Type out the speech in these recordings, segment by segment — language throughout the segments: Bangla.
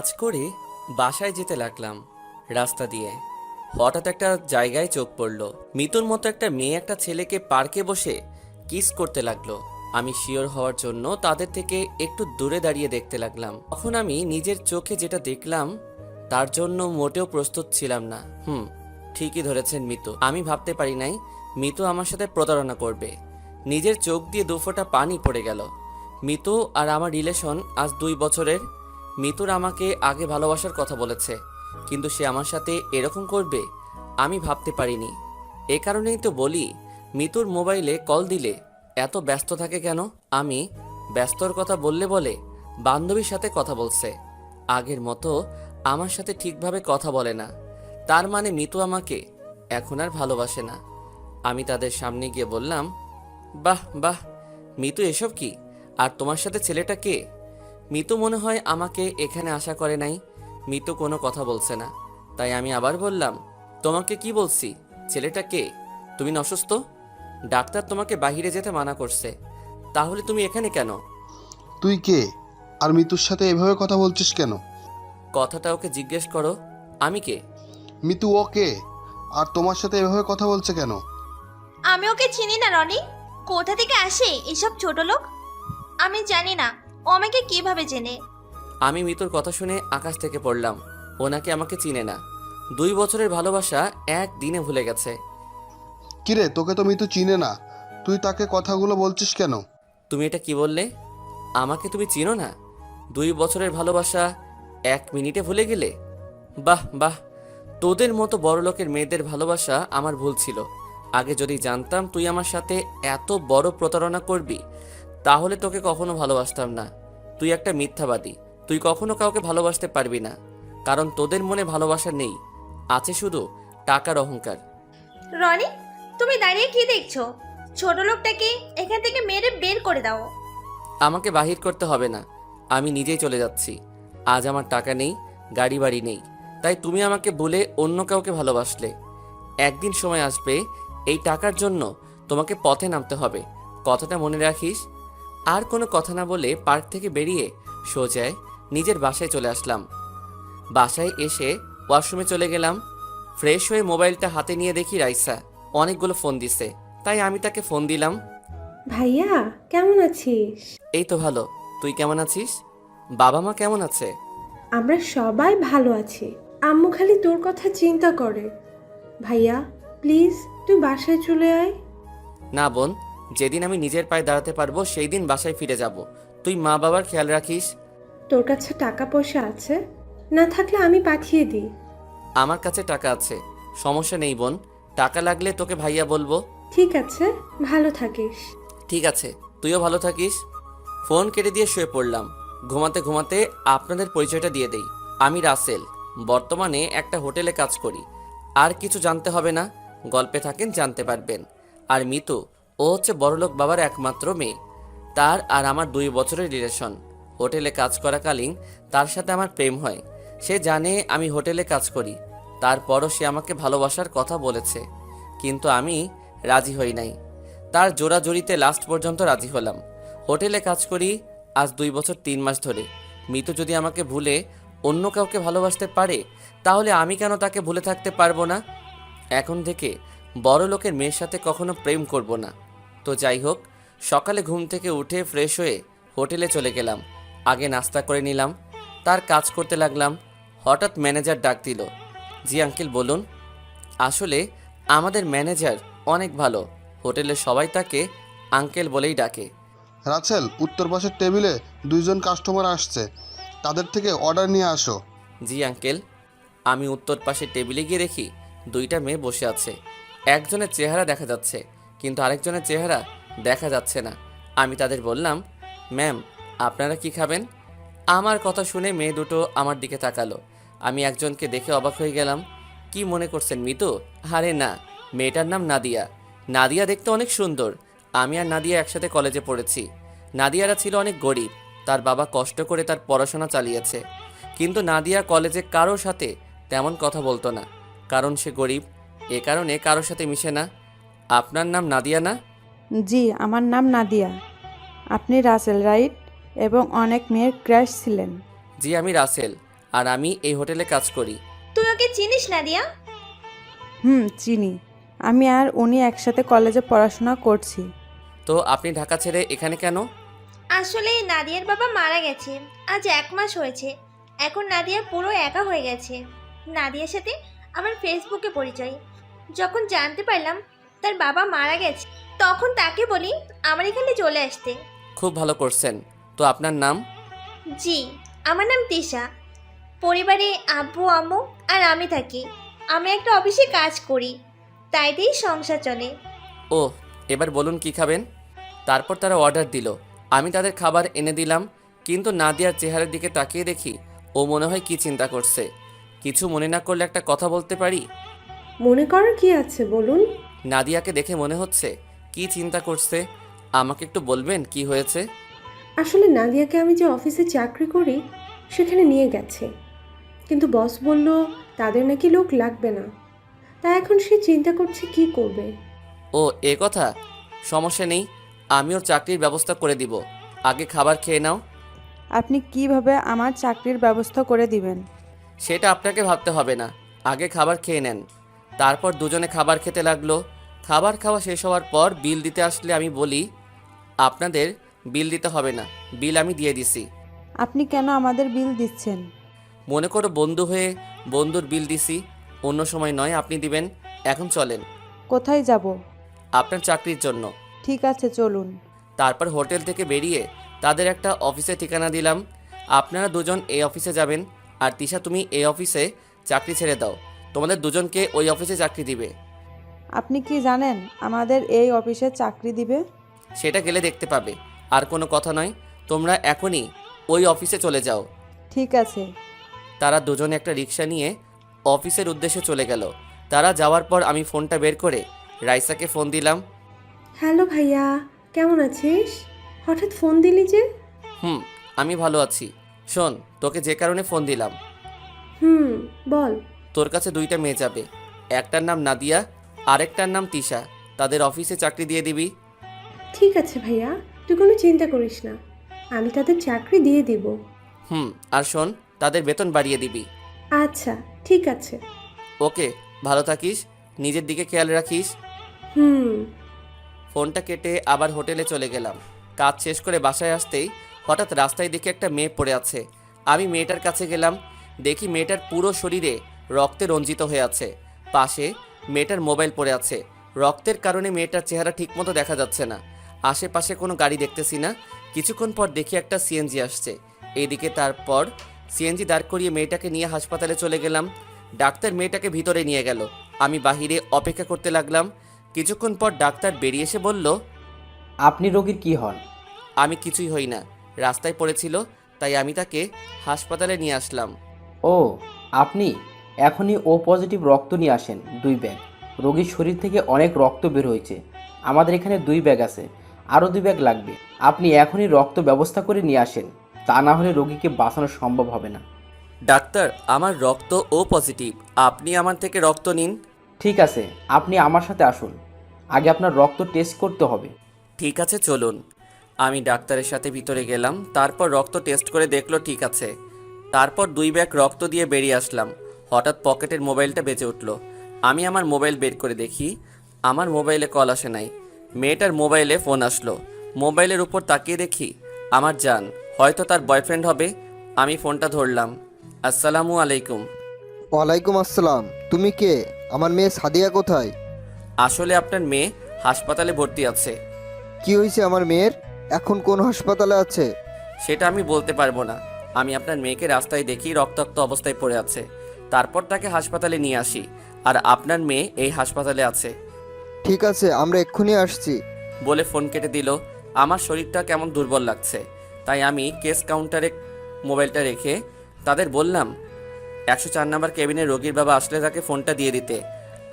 কাজ করে বাসায় যেতে লাগলাম। রাস্তা দিয়ে হঠাৎ একটা জায়গায় চোখ পড়ল। মিতুর মতো একটা মেয়ে একটা ছেলেকে পার্কে বসে কিস করতে লাগলো। আমি শিওর হওয়ার জন্য তাদের থেকে একটু দূরে দাঁড়িয়ে দেখতে লাগলাম। তখন আমি নিজের চোখে যেটা দেখলাম তার জন্য মোটেও প্রস্তুত ছিলাম না। ঠিকই ধরেছেন মিতু। আমি ভাবতে পারি নাই মিতু আমার সাথে প্রতারণা করবে। নিজের চোখ দিয়ে দুফোঁটা পানি পড়ে গেল। মিতু আর আমার রিলেশন আজ 2 বছরের। মিতুর আমাকে আগে ভালোবাসার কথা বলেছে, কিন্তু সে আমার সাথে এরকম করবে আমি ভাবতে পারিনি। এ কারণেই তো বলি মিতুর মোবাইলে কল দিলে এত ব্যস্ত থাকে কেন। আমি ব্যস্তর কথা বললে বলে বান্ধবীর সাথে কথা বলছে, আগের মতো আমার সাথে ঠিকভাবে কথা বলে না। তার মানে মিতু আমাকে এখন আর ভালোবাসে না। আমি তাদের সামনে গিয়ে বললাম, বাহ বাহ মিতু, এসব কি? আর তোমার সাথে ছেলেটা কে? মিতু মনে হয় আমাকে এখানে আশা করে নাই। মিতু কোনো কথা বলছে না। তাই আমি আবার বললাম, তোমাকে কি বলছি? ছেলেটা কে? তুমি না অসুস্থ? ডাক্তার তোমাকে বাইরে যেতে মানা করছে, তাহলে তুমি এখানে কেন? তুই কে? আর মিতুর সাথে এভাবে কথা বলছিস কেন? কথাটা ওকে জিজ্ঞেস করো, আমি কে? মিতু ও কে? আর তোমার সাথে এভাবে কথা বলছে কেন? আমি ওকে চিনি না রনি। কোথা থেকে আসে এসব ছোট লোক? আমি জানি না ও আমাকে কিভাবে চেনে। আমি মিতুর কথা শুনে আকাশ থেকে পড়লাম। ও নাকি আমাকে চিনে না। 2 বছরের ভালোবাসা একদিনে ভুলে গেছে। কিরে, তোকে তো মিতু চিনে না, তুই তাকে কথাগুলো বলছিস কেন? তুমি এটা কি বললে? আমাকে তুমি চিনো না? 2 বছরের ভালোবাসা 1 মিনিটে ভুলে গেলে? বাহ বাহ, তোদের মতো বড়লোকের মেয়েদের ভালোবাসা আমার ভুল ছিল। আগে যদি জানতাম তুই আমার সাথে এত বড় প্রতারণা করবি, তাহলে তোকে কখনো ভালোবাসতাম না। তুই একটা মিথ্যাবাদী। তুই কখনো কাউকে ভালোবাসতে পারবি না, কারণ তোদের মনে ভালোবাসা নেই, আছে শুধু টাকার অহংকার। রনি, তুমি দাঁড়িয়ে কি দেখছো? ছোট লোকটাকে এখান থেকে মেরে বের করে দাও। আমাকে বাহির করতে হবে না, আমি নিজেই চলে যাচ্ছি। আজ আমার টাকা নেই, গাড়ি বাড়ি নেই, তাই তুমি আমাকে বলে অন্য কাউকে ভালোবাসলে। একদিন সময় আসবে এই টাকার জন্য তোমাকে পথে নামতে হবে, কথাটা মনে রাখিস। আর কোনো কথা না বলে পার্ক থেকে বেরিয়ে সোজায় নিজের বাসায় চলে আসলাম। বাসায় এসে ওয়াশরুমে চলে গেলাম। ফ্রেশ হয়ে মোবাইলটা হাতে নিয়ে দেখি রাইসা অনেকগুলো ফোন দিছে, তাই আমি তাকে ফোন দিলাম। ভাইয়া, কেমন আছিস? এই তো ভালো, তুই কেমন আছিস? বাবা মা কেমন আছে? আমরা সবাই ভালো আছি। আম্মু খালি তোর কথা চিন্তা করে। ভাইয়া, প্লিজ তুই বাসায় চলে আয়। না বোন, যেদিন আমি নিজের পায়ে দাঁড়াতে পারবো সেই দিন বাসায় ফিরে যাব। তুই মা বাবার খেয়াল রাখিস। তোর কাছে টাকা পয়সা আছে? না থাকলে আমি পাঠিয়ে দিই। আমার কাছে টাকা আছে, সমস্যা নেই বোন। টাকা লাগলে তোকে ভাইয়া বলবো। ঠিক আছে, ভালো থাকিস। ঠিক আছে, তুইও ভালো থাকিস। ফোন কেটে দিয়ে শুয়ে পড়লাম। ঘুমাতে ঘুমাতে আপনাদের পরিচয়টা দিয়ে দেই। আমি রাসেল, বর্তমানে একটা হোটেলে কাজ করি। আর কিছু জানতে হবে না, গল্পে থাকেন জানতে পারবেন। আর মিতু, ও হচ্ছে বড়লোক বাবার একমাত্র মেয়ে। তার আর আমার 2 বছরের রিলেশন। হোটেলে কাজ করাকালীন তার সাথে আমার প্রেম হয়। সে জানে আমি হোটেলে কাজ করি, তারপরও সে আমাকে ভালোবাসার কথা বলেছে, কিন্তু আমি রাজি হই নাই। তার জোড়াজড়িতে লাস্ট পর্যন্ত রাজি হলাম। হোটেলে কাজ করি আজ 2 বছর 3 মাস ধরে। মিতু যদি আমাকে ভুলে অন্য কাউকে ভালোবাসতে পারে, তাহলে আমি কেন তাকে ভুলে থাকতে পারবো না? এখন থেকে বড় লোকের মেয়ের সাথে কখনো প্রেম করব না। তো যাই হোক, সকালে ঘুম থেকে উঠে ফ্রেশ হয়ে হোটেলে চলে গেলাম। আগে নাস্তা করে নিলাম, তার কাজ করতে লাগলাম। হঠাৎ ম্যানেজার ডাক দিল। জি আঙ্কেল বলুন। আসলে আমাদের ম্যানেজার অনেক ভালো, হোটেলের সবাই তাকে আঙ্কেল বলেই ডাকে। রাসেল, উত্তর পাশের টেবিলে 2জন কাস্টমার আসছে, তাদের থেকে অর্ডার নিয়ে আসো। জি আঙ্কেল। আমি উত্তর পাশে টেবিলে গিয়ে দেখি 2টা মেয়ে বসে আছে। একজনের চেহারা দেখা যাচ্ছে, কিন্তু আরেকজনের চেহারা দেখা যাচ্ছে না। আমি তাদের বললাম, ম্যাম আপনারা কি খাবেন? আমার কথা শুনে মেয়ে দুটো আমার দিকে তাকালো। আমি একজনকে দেখে অবাক হয়ে গেলাম। কি মনে করছেন মিতু? আরে না, মেয়েটার নাম নাদিয়া। নাদিয়া দেখতে অনেক সুন্দর। আমি আর নাদিয়া একসাথে কলেজে পড়েছি। নাদিয়ারা ছিল অনেক গরিব, তার বাবা কষ্ট করে তার পড়াশোনা চালিয়েছে। কিন্তু নাদিয়া কলেজে কারোর সাথে তেমন কথা বলতো না, কারণ সে গরিব। এ কারণে কারোর সাথে মিশে না। আপনার নাম নাদিয়া না? জি, আমার নাম নাদিয়া। আপনি রাসেল, রাইট? এবং অনেক মেয়ের ক্রাশ ছিলেন। জি আমি রাসেল। আর আমি এই হোটেলে কাজ করি। তুই ওকে চিনিস নাদিয়া? হুম, চিনি। আমি আর উনি একসাথে কলেজে পড়াশোনা করছি। তো আপনি ঢাকা ছেড়ে এখানে কেন? আসলে নাদিয়ার বাবা মারা গেছে, আজ 1 মাস হয়েছে। এখন নাদিয়া পুরো একা হয়ে গেছে। নাদিয়ার সাথে আমার ফেসবুকে পরিচয়। যখন জানতে পারলাম তার বাবা মারা গেছে, তখন তাকে বলি আমার এখানে চলে আসতে। খুব ভালো করছেন। তো আপনার নাম? জি, আমার নাম তিশা। পরিবারে আব্বু আম্মু আর আমি থাকি। আমি একটা অফিসে কাজ করি, তাই দিয়েই সংসার চলে। ও, এবার বলুন কি খাবেন। তারপর তারা অর্ডার দিল। আমি তাদের খাবার এনে দিলাম, কিন্তু নাদিয়ার চেহারার দিকে তাকিয়ে দেখি ও মনে হয় কি চিন্তা করছে। কিছু মনে না করলে একটা কথা বলতে পারি? মনে করার কি আছে বলুন। নাদিয়াকে দেখে মনে হচ্ছে কি চিন্তা করছে। আমাকে একটু বলবেন কি হয়েছে? আসলে নাদিয়াকে আমি যে অফিসে চাকরি করি সেখানে নিয়ে গেছে, কিন্তু বস বলল তাদের নাকি লোক লাগবে না। তাই এখন সে চিন্তা করছে কি করবে। ও, এ কথা। সমস্যা নেই, আমি ওর চাকরির ব্যবস্থা করে দিব। আগে খাবার খেয়ে নাও। আপনি কিভাবে আমার চাকরির ব্যবস্থা করে দিবেন? সেটা আপনাকে ভাবতে হবে না, আগে খাবার খেয়ে নেন। তারপর দুজনে খাবার খেতে লাগলো। খাবার খাওয়া শেষ হওয়ার পর বিল দিতে আসলে আমি বলি, আপনাদের বিল দিতে হবে না, বিল আমি দিয়ে দিছি। আপনি কেন আমাদের বিল দিচ্ছেন? মনে করো বন্ধু হয়ে বন্ধুর বিল দিছি, অন্য সময় নয়, আপনি দিবেন। এখন চলেন, কোথায় যাব? আপনার চাকরির জন্য। ঠিক আছে, চলুন। তারপর হোটেল থেকে বেরিয়ে তাদের একটা অফিসে ঠিকানা দিলাম। আপনারা দুজন এই অফিসে যাবেন, আর তিশা তুমি এই অফিসে চাকরি ছেড়ে দাও। তোমাদের দুজনকে ওই অফিসে চাকরি দিবে। আপনি কি জানেন আমাদের এই অফিসে চাকরি দিবে? সেটা গেলে দেখতে পাবে। আর কোনো কথা নয়, তোমরা এখনই ওই অফিসে চলে যাও। ঠিক আছে। তারা দুজনে একটা রিক্সা নিয়ে অফিসের উদ্দেশ্যে চলে গেল। তারা যাওয়ার পর আমি ফোনটা বের করে রাইসাকে ফোন দিলাম। হ্যালো ভাইয়া, কেমন আছিস? হঠাৎ ফোন দিলি যে? আমি ভালো আছি। শোন, তোকে যে কারণে ফোন দিলাম, বল। তোর কাছে দুইটা মেয়ে যাবে। একটার নাম নাদিয়া, আরেকটার নাম তিশা। তাদের অফিসে চাকরি দিয়ে দিবি। ঠিক আছে ভাইয়া, তুই কোনো চিন্তা করিস না, আমি তাদের চাকরি দিয়ে দিব। আর শোন, তাদের বেতন বাড়িয়ে দিবি। আচ্ছা, ঠিক আছে। ওকে, ভালো থাকিস, নিজের দিকে খেয়াল রাখিস। হুম। ফোনটা কেটে আবার হোটেলে চলে গেলাম। কাজ শেষ করে বাসায় আসতেই হঠাৎ রাস্তায় দেখে একটা মেয়ে পড়ে আছে। আমি মেয়েটার কাছে গেলাম, দেখি মেয়েটার পুরো শরীরে রক্তে রঞ্জিত হয়ে আছে। পাশে মেয়েটার মোবাইল পড়ে আছে। রক্তের কারণে মেয়েটার চেহারা ঠিকমতো দেখা যাচ্ছে না। আশেপাশে কোনো গাড়ি দেখতেছি না। কিছুক্ষণ পর দেখি একটা সিএনজি আসছে এইদিকে। তারপর সিএনজি দাঁড় করিয়ে মেয়েটাকে নিয়ে হাসপাতালে চলে গেলাম। ডাক্তার মেয়েটাকে ভিতরে নিয়ে গেল। আমি বাহিরে অপেক্ষা করতে লাগলাম। কিছুক্ষণ পর ডাক্তার বেরিয়ে এসে বলল, আপনি রোগীর কি হন? আমি কিছুই হই না, রাস্তায় পড়েছিল, তাই আমি তাকে হাসপাতালে নিয়ে আসলাম। ও, আপনি এখনই ও পজিটিভ রক্ত নিয়ে আসেন 2 ব্যাগ। রোগীর শরীর থেকে অনেক রক্ত বের হয়েছে। আমাদের এখানে 2 ব্যাগ আছে, আরও 2 ব্যাগ লাগবে। আপনি এখনই রক্ত ব্যবস্থা করে নিয়ে আসেন, তা না হলে রোগীকে বাঁচানো সম্ভব হবে না। ডাক্তার, আমার রক্ত ও পজিটিভ, আপনি আমার থেকে রক্ত নিন। ঠিক আছে, আপনি আমার সাথে আসুন, আগে আপনার রক্ত টেস্ট করতে হবে। ঠিক আছে, চলুন। আমি ডাক্তারের সাথে ভিতরে গেলাম। তারপর রক্ত টেস্ট করে দেখলো ঠিক আছে। তারপর 2 ব্যাগ রক্ত দিয়ে বেরিয়ে আসলাম। হঠাৎ পকেটের মোবাইলটা বেজে উঠল। আমি আমার মোবাইল বের করে দেখি আমার মোবাইলে কল আসে নাই। মেয়েটার মোবাইলে ফোন আসলো। মোবাইলের উপর তাকিয়ে দেখি আমার জান, হয়তো তার বয়ফ্রেন্ড হবে। আমি ফোনটা ধরলাম। আসসালামু আলাইকুম। ওয়ালাইকুম আসসালাম। তুমি কে? আমার মেয়ে সাদিয়া কোথায়? আসলে আপনার মেয়ে হাসপাতালে ভর্তি আছে। কি হয়েছে আমার মেয়ের? এখন কোন হাসপাতালে আছে? সেটা আমি বলতে পারবো না। আমি আপনার মেয়েকে রাস্তায় দেখি রক্তাক্ত অবস্থায় পড়ে আছে। তারপর তাকে হাসপাতালে নিয়ে আসি, আর আপনার মেয়ে এই হাসপাতালে আছে। ঠিক আছে, আমরা এক্ষুনি আসছি। বলে ফোন কেটে দিল। আমার শরীরটা কেমন দুর্বল লাগছে, তাই আমি কেস কাউন্টারে মোবাইলটা রেখে তাদের বললাম 104 নম্বর কেবিনের রোগীর বাবা আসলে তাকে ফোনটা দিয়ে দিতে।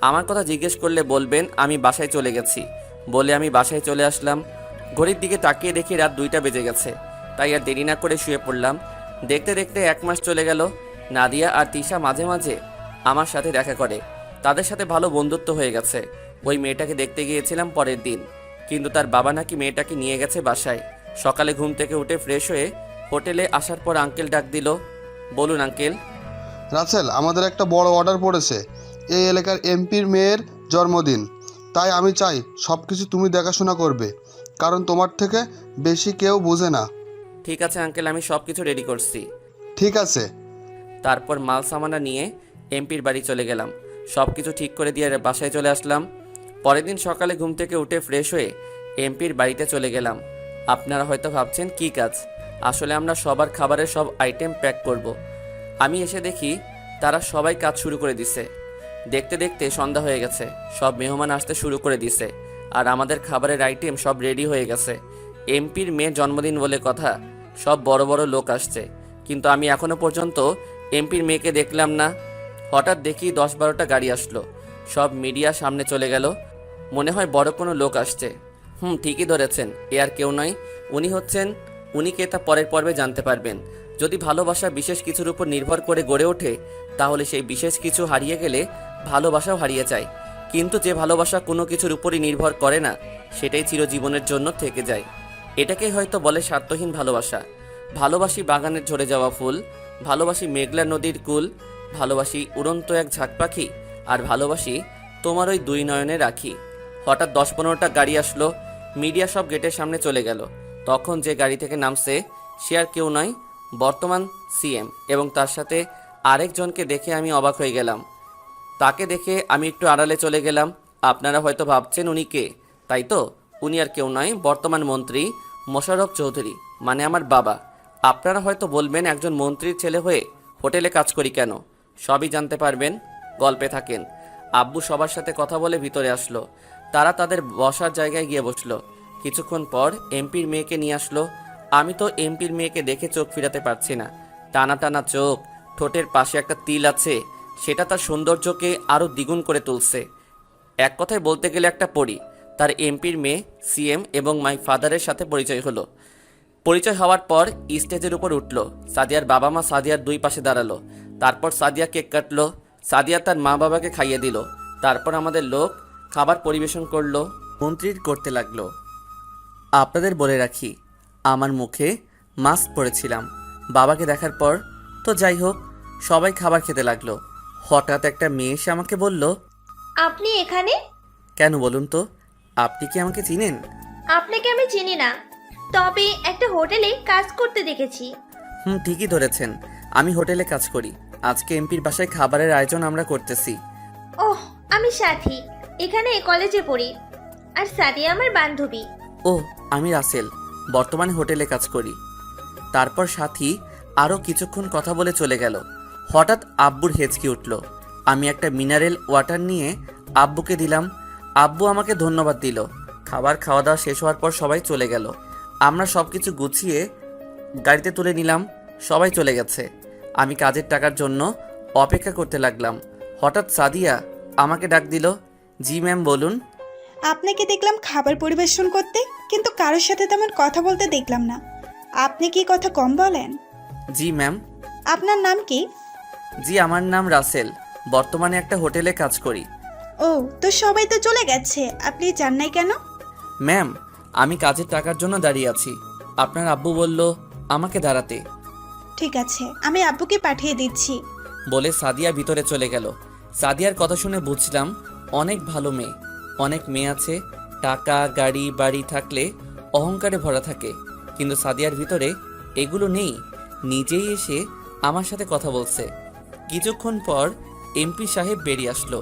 আমার কথা জিজ্ঞেস করলে বলবেন আমি বাসায় চলে গেছি। বলে আমি বাসায় চলে আসলাম। ঘড়ির দিকে তাকিয়ে দেখি রাত 2টা বেজে গেছে, তাই আর দেরি না করে শুয়ে পড়লাম। দেখতে দেখতে 1 মাস চলে গেল। নাদিয়া আর তিশা মাঝে মাঝে আমার সাথে দেখা করে। তাদের সাথে ভালো বন্ধুত্ব হয়ে গেছে। ওই মেয়েটাকে দেখতে গিয়েছিলাম পরের দিন, কিন্তু তার বাবা নাকি মেয়েটাকে নিয়ে গেছে বাসায়। সকালে ঘুম থেকে উঠে ফ্রেশ হয়ে হোটেলে আসার পর আঙ্কেল ডাক দিল। বলুন আঙ্কেল। রাসেল, আমাদের একটা বড় অর্ডার পড়েছে। এই এলাকার এমপির মেয়ের জন্মদিন, তাই আমি চাই সব কিছু তুমি দেখাশোনা করবে, কারণ তোমার থেকে বেশি কেউ বোঝে না। ঠিক আছে আঙ্কেল, আমি সব কিছু রেডি করছি। ঠিক আছে। তারপর মাল সামানা নিয়ে এমপির বাড়ি চলে গেলাম। সব কিছু ঠিক করে দিয়ে বাসায় চলে আসলাম। পরের দিন সকালে ঘুম থেকে উঠে ফ্রেশ হয়ে এমপির বাড়িতে চলে গেলাম। আপনারা হয়তো ভাবছেন কী কাজ, আসলে আমরা সবার খাবারের সব আইটেম প্যাক করব। আমি এসে দেখি তারা সবাই কাজ শুরু করে দিছে। দেখতে দেখতে সন্ধ্যা হয়ে গেছে, সব মেহমান আসতে শুরু করে দিছে, আর আমাদের খাবারের আইটেম সব রেডি হয়ে গেছে। এমপির মেয়ের জন্মদিন বলে কথা, সব বড় বড় লোক আসছে, কিন্তু আমি এখনো পর্যন্ত এমপির মেয়েকে দেখলাম না। হঠাৎ দেখি 10-12টা গাড়ি আসলো, সব মিডিয়া সামনে চলে গেল। মনে হয় বড় কোনো লোক আসছে। ঠিকই ধরেছেন, এ আর কেউ নয়, উনি কে তা পরের পর্বে জানতে পারবেন। যদি ভালোবাসা বিশেষ কিছুর উপর নির্ভর করে গড়ে ওঠে, তাহলে সেই বিশেষ কিছু হারিয়ে গেলে ভালোবাসাও হারিয়ে যায়। কিন্তু যে ভালোবাসা কোনো কিছুর উপরই নির্ভর করে না, সেটাই চিরজীবনের জন্য থেকে যায়। এটাকেই হয়তো বলে স্বার্থহীন ভালোবাসা। ভালোবাসি বাগানের ঝরে যাওয়া ফুল, ভালোবাসি মেঘলা নদীর কুল, ভালোবাসি উড়ন্ত এক ঝাঁক পাখি, আর ভালোবাসি তোমার ওই দুই নয়নে রাখি। হঠাৎ 10-15টা গাড়ি আসলো, মিডিয়া সব গেটের সামনে চলে গেল। তখন যে গাড়ি থেকে নামছে সে আর কেউ নয়, বর্তমান সিএম, এবং তার সাথে আরেকজনকে দেখে আমি অবাক হয়ে গেলাম। তাকে দেখে আমি একটু আড়ালে চলে গেলাম। আপনারা হয়তো ভাবছেন উনি কে, তাই তো? উনি আর কেউ নয়, বর্তমান মন্ত্রী মোশাররফ চৌধুরী, মানে আমার বাবা। আপনারা হয়তো বলবেন একজন মন্ত্রীর ছেলে হয়ে হোটেলে কাজ করি কেন? সবই জানতে পারবেন, গল্পে থাকেন। আব্বু সবার সাথে কথা বলে ভিতরে আসলো। তারা তাদের বসার জায়গায় গিয়ে বসলো। কিছুক্ষণ পর এমপির মেয়েকে নিয়ে আসলো। আমি তো এমপির মেয়েকে দেখে চোখ ফিরাতে পারছি না। টানা টানা চোখ, ঠোঁটের পাশে একটা তিল আছে, সেটা তার সৌন্দর্যকে আরও দ্বিগুণ করে তুলছে। এক কথায় বলতে গেলে একটা পরী। তার এমপির মেয়ে সিএম এবং মাই ফাদারের সাথে পরিচয় হলো। পরিচয় হওয়ার পর স্টেজের উপর উঠলো। সাদিয়ার বাবা মা সাদিয়ার দুই পাশে দাঁড়ালো। তারপর সাদিয়া কেক কাটলো। সাদিয়া তার মা বাবাকে খাইয়ে দিল। তারপর আমাদের লোক খাবার পরিবেশন করলো, মন্ত্রীর করতে লাগলো। আপনাদের বলে রাখি, আমার মুখে মাস্ক পরেছিলাম। বাবাকে দেখার পর তো যাই হোক, সবাই খাবার খেতে লাগলো। হঠাৎ একটা মেয়ে এসে আমাকে বলল, আপনি এখানে? কেন বলুন তো, আপনি কি আমাকে চিনেন? আপনাকে আমি চিনি না, তবে একটা হোটেলে কাজ করতে দেখেছি। ঠিকই ধরেছেন, আমি হোটেলে কাজ করি। আজকে এমপির বাসায় খাবারের আয়োজন আমরা করতেছি। ওহ, আমি সাথী, এখানে কলেজে পড়ি। আর সাদিয়া আমার বান্ধবী। ও, আমি রাসেল, বর্তমানে হোটেলে কাজ করি। তারপর সাথী আরও কিছুক্ষণ কথা বলে চলে গেল। হঠাৎ আব্বুর হেঁচকি উঠল। আমি একটা মিনারেল ওয়াটার নিয়ে আব্বুকে দিলাম। আব্বু আমাকে ধন্যবাদ দিল। খাবার খাওয়া দাওয়া শেষ হওয়ার পর সবাই চলে গেল। আমরা সব কিছু গুছিয়ে গাড়িতে তুলে নিলাম। সবাই চলে গেছে। আমি কাজের টাকার জন্য অপেক্ষা করতে লাগলাম। হঠাৎ সাদিয়া আমাকে ডাক দিল। জি ম্যাম, বলুন। আপনাকে দেখলাম খাবার পরিবেশন করতে, কিন্তু কারোর সাথে তেমন কথা বলতে দেখলাম না। আপনি কি কথা কম বলেন? জি ম্যাম। আপনার নাম কি? জি, আমার নাম রাসেল, বর্তমানে একটা হোটেলে কাজ করি। ও, তো সবাই তো চলে গেছে, আপনি যান নাই কেন? ম্যাম, আমি কাজের টাকার জন্য দাঁড়িয়ে আছি। আপনার আব্বু বলল আমাকে দাঁড়াতে। ঠিক আছে, আমি আব্বুকে পাঠিয়ে দিচ্ছি। বলে সাদিয়া ভিতরে চলে গেল। সাদিয়ার কথা শুনে বুঝলাম অনেক ভালো মেয়ে। অনেক মেয়ে আছে, টাকা গাড়ি বাড়ি থাকলে অহংকারে ভরা থাকে, কিন্তু সাদিয়ার ভিতরে এগুলো নেই। নিজেই এসে আমার সাথে কথা বলছে। কিছুক্ষণ পর এমপি সাহেব বেরিয়ে আসলো।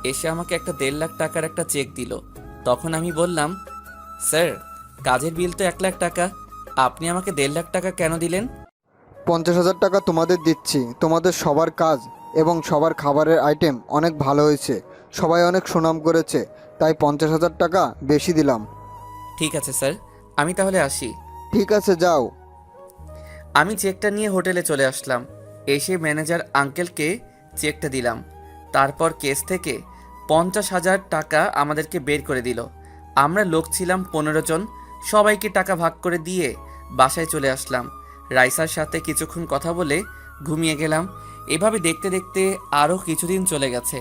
এসে আমাকে একটা 1.5 লাখ টাকার একটা চেক দিল। তখন আমি বললাম, স্যার, কাজের বিল তো 1 লাখ টাকা, আপনি আমাকে 1.5 লাখ টাকা কেন দিলেন? 50,000 টাকা তোমাদের দিচ্ছি। তোমাদের সবার কাজ এবং সবার খাবারের আইটেম অনেক ভালো হয়েছে, সবাই অনেক সুনাম করেছে, তাই 50,000 টাকা বেশি দিলাম। ঠিক আছে স্যার, আমি তাহলে আসি। ঠিক আছে, যাও। আমি চেকটা নিয়ে হোটেলে চলে আসলাম। এসে ম্যানেজার আঙ্কেলকে চেকটা দিলাম। তারপর কেস থেকে 50,000 টাকা আমাদেরকে বের করে দিল। আমরা লোক ছিলাম 15 জন। সবাইকে টাকা ভাগ করে দিয়ে বাসায় চলে আসলাম। রাইসার সাথে কিছুক্ষণ কথা বলে ঘুমিয়ে গেলাম। এভাবে দেখতে দেখতে আরও কিছুদিন চলে গেছে।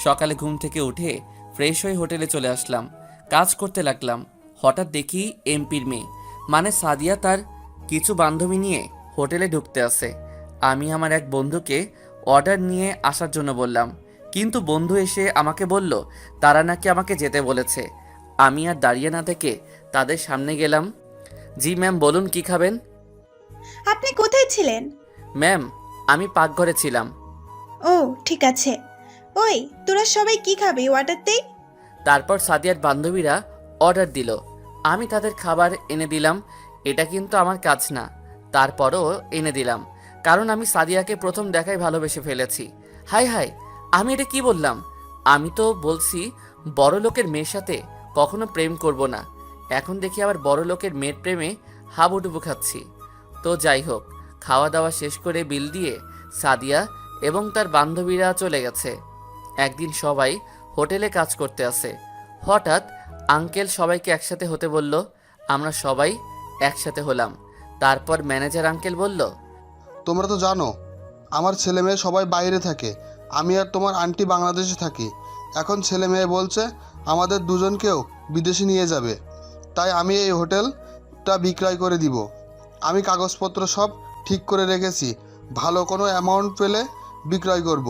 সকালে ঘুম থেকে উঠে ফ্রেশ হয়ে হোটেলে চলে আসলাম। কাজ করতে লাগলাম। হঠাৎ দেখি এমপির মেয়ে, মানে সাদিয়া, তার কিছু বান্ধবী নিয়ে হোটেলে ঢুকতে আসে। আমি আমার এক বন্ধুকে অর্ডার নিয়ে আসার জন্য বললাম, কিন্তু বন্ধু এসে আমাকে বলল তারা নাকি আমাকে যেতে বলেছে। আমি আর দাঁড়িয়ে না থেকে তাদের সামনে গেলাম। জি ম্যাম, বলুন কি খাবেন? আপনি কোথায় ছিলেন? ম্যাম, আমি পাকঘরে ছিলাম। ও ঠিক আছে। ওই তোরা সবাই কি খাবি, অর্ডার দেই? তারপর সাদিয়ার বান্ধবীরা অর্ডার দিল, আমি তাদের খাবার এনে দিলাম। এটা কিন্তু আমার কাজ না, তারপরও এনে দিলাম, কারণ আমি সাদিয়াকে প্রথম দেখায় ভালোবেসে ফেলেছি। হাই হাই, আমি এটা কি বললাম? আমি তো বলছি বড় লোকের মেয়ের সাথে কখনো প্রেম করব না, এখন দেখি আবার বড় লোকের মেয়ের প্রেমে হাবুডুবু খাচ্ছি। তো যাই হোক, খাওয়া দাওয়া শেষ করে বিল দিয়ে সাদিয়া এবং তার বান্ধবীরা চলে গেছে। একদিন সবাই হোটেলে কাজ করতে আসে। হঠাৎ আঙ্কেল সবাইকে একসাথে হতে বলল। আমরা সবাই একসাথে হলাম। তারপর ম্যানেজার আঙ্কেল বলল, তোমরা তো জানো আমার ছেলে মেয়ে সবাই বাইরে থাকে, আমি আর তোমার আন্টি বাংলাদেশে থাকি। এখন ছেলে মেয়ে বলছে আমাদের দুজনকেও বিদেশে নিয়ে যাবে, তাই আমি এই হোটেলটা বিক্রয় করে দিব। আমি কাগজপত্র সব ঠিক করে রেখেছি, ভালো কোনো অ্যামাউন্ট পেলে বিক্রয় করব।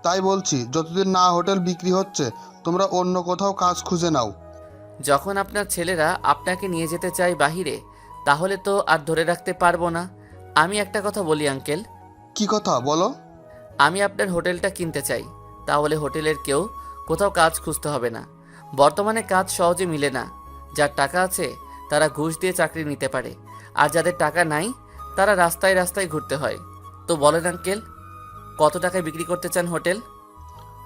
তাই বলছি যতদিন না হোটেল বিক্রি হচ্ছে তোমরা অন্য কোথাও কাজ খুঁজে নাও। যখন আপনার ছেলেরা আপনাকে নিয়ে যেতে চায় বাহিরে, তাহলে তো আর ধরে রাখতে পারবো না। আমি একটা কথা বলি আঙ্কেল। কি কথা বলো? আমি আপনার হোটেলটা কিনতে চাই, তাহলে হোটেলের কেউ কোথাও কাজ খুঁজতে হবে না। বর্তমানে কাজ সহজে মিলে না। যার টাকা আছে তারা ঘুষ দিয়ে চাকরি নিতে পারে, আর যাদের টাকা নাই তারা রাস্তায় রাস্তায় ঘুরতে হয়। তো বলেন আঙ্কেল, কত টাকায় বিক্রি করতে চান হোটেল?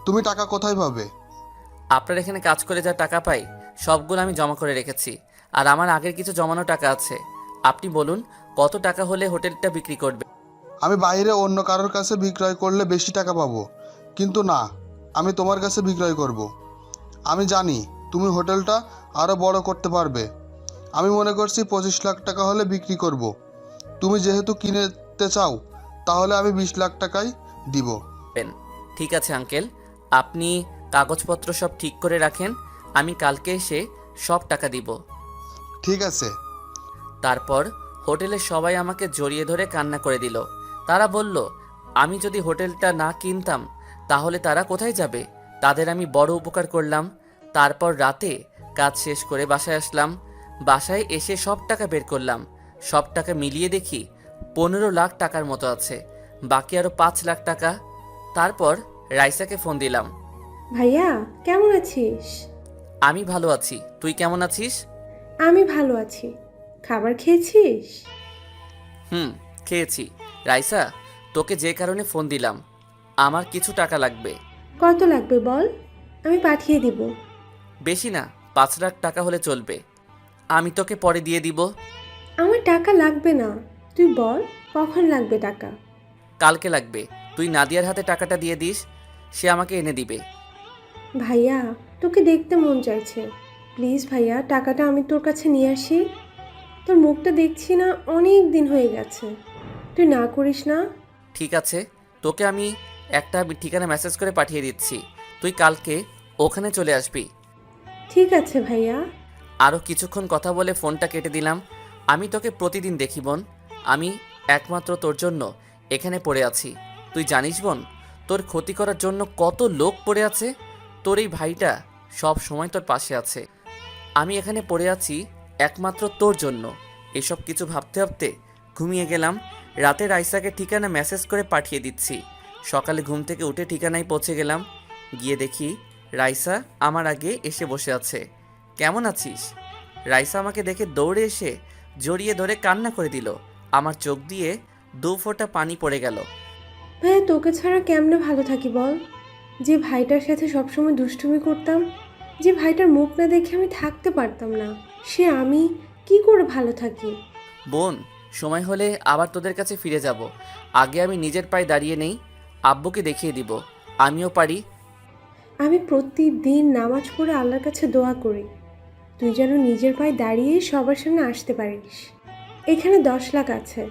তুমি টাকা কোথায় পাবে? আপনার এখানে কাজ করে যা টাকা পাই সবগুলো আমি জমা করে রেখেছি, আর আমার আগের কিছু জমানো টাকা আছে। আপনি বলুন কত টাকা হলে হোটেলটা বিক্রি করবে? আমি বাইরে অন্য কারোর কাছে বিক্রয় করলে বেশি টাকা পাবো, কিন্তু না, আমি তোমার কাছে বিক্রয় করব। আমি জানি তুমি হোটেলটা আরও বড় করতে পারবে। আমি মনে করছি 25 লাখ টাকা হলে বিক্রি করব। তুমি যেহেতু কিনতে চাও তাহলে আমি 20 লাখ টাকাই দিব। ঠিক আছে আঙ্কেল, আপনি কাগজপত্র সব ঠিক করে রাখেন, আমি কালকে এসে সব টাকা দিব। ঠিক আছে। তারপর হোটেলের সবাই আমাকে জড়িয়ে ধরে কান্না করে দিল। তারা বলল আমি যদি হোটেলটা না কিনতাম তাহলে তারা কোথায় যাবে। তাদের আমি বড় উপকার করলাম। তারপর রাতে কাজ শেষ করে বাসায় আসলাম। বাসায় এসে সব টাকা বের করলাম। সব টাকা মিলিয়ে দেখি 15 লাখ টাকার মতো আছে, বাকি আরও 5 লাখ টাকা। তারপর রাইসাকে ফোন দিলাম। ভাইয়া কেমন আছিস? আমি ভালো আছি, তুই কেমন আছিস? আমি ভালো আছি। খাবার খেয়েছিস? খেয়েছি। রাইসা, তোকে যে কারণে ফোন দিলাম, আমার কিছু টাকা লাগবে। কত লাগবে বল, আমি পাঠিয়ে দিব। বেশি না, 5 লাখ টাকা হলে চলবে। আমি তোকে পরে দিয়ে দিব। আমার টাকা লাগবে না, তুই বল কখন লাগবে টাকা। কালকে লাগবে। তুই নাদিয়ার হাতে টাকাটা দিয়ে দিস, সে আমাকে এনে দিবে। ভাইয়া তোকে দেখতে মন চাইছে, প্লিজ ভাইয়া টাকাটা আমি তোর কাছে নিয়ে আসি। তোর মুখটা দেখছি না, অনেক দিন হয়ে গেছে, তুই না করিস না। ঠিক আছে, তোকে আমি একটা ঠিকানা মেসেজ করে পাঠিয়ে দিচ্ছি, তুই কালকে ওখানে চলে আসবি। ঠিক আছে ভাইয়া। আরও কিছুক্ষণ কথা বলে ফোনটা কেটে দিলাম। আমি তোকে প্রতিদিন দেখি বোন, আমি একমাত্র তোর জন্য এখানে পড়ে আছি। তুই জানিস বোন, তোর ক্ষতি করার জন্য কত লোক পড়ে আছে। তোর এই ভাইটা সব সময় তোর পাশে আছে। আমি এখানে পড়ে আছি একমাত্র তোর জন্য। এসব কিছু ভাবতে ভাবতে ঘুমিয়ে গেলাম। রাতে রাইসাকে ঠিকানা মেসেজ করে পাঠিয়ে দিচ্ছি। সকালে ঘুম থেকে উঠে ঠিকানায় পৌঁছে গেলাম। গিয়ে দেখি রাইসা আমার আগে এসে বসে আছে। কেমন আছিস? রাইসা আমাকে দেখে দৌড়ে এসে জড়িয়ে ধরে কান্না করে দিল। আমার চোখ দিয়ে 2 ফোঁটা পানি পড়ে গেল। ভাইয়া তোকে ছাড়া কেমনে ভালো থাকি বল। যে ভাইটার সাথে সবসময় দুষ্টুমি করতাম, যে ভাইটার মুখ না দেখে আমি থাকতে পারতাম না, সে আমি কি করে ভালো থাকি। বোন, সময় হলে আবার তোদের কাছে ফিরে যাব। আগে আমি নিজের পায়ে দাঁড়িয়ে নেই, আব্বুকে দেখিয়ে দিব আমিও পারি। আমি প্রতিদিন নামাজ পড়ে আল্লাহর কাছে দোয়া করি তুই যেন নিজের পায়ে দাঁড়িয়ে সবার সামনে আসতে পারিস। এখানে 10 লাখ আছে,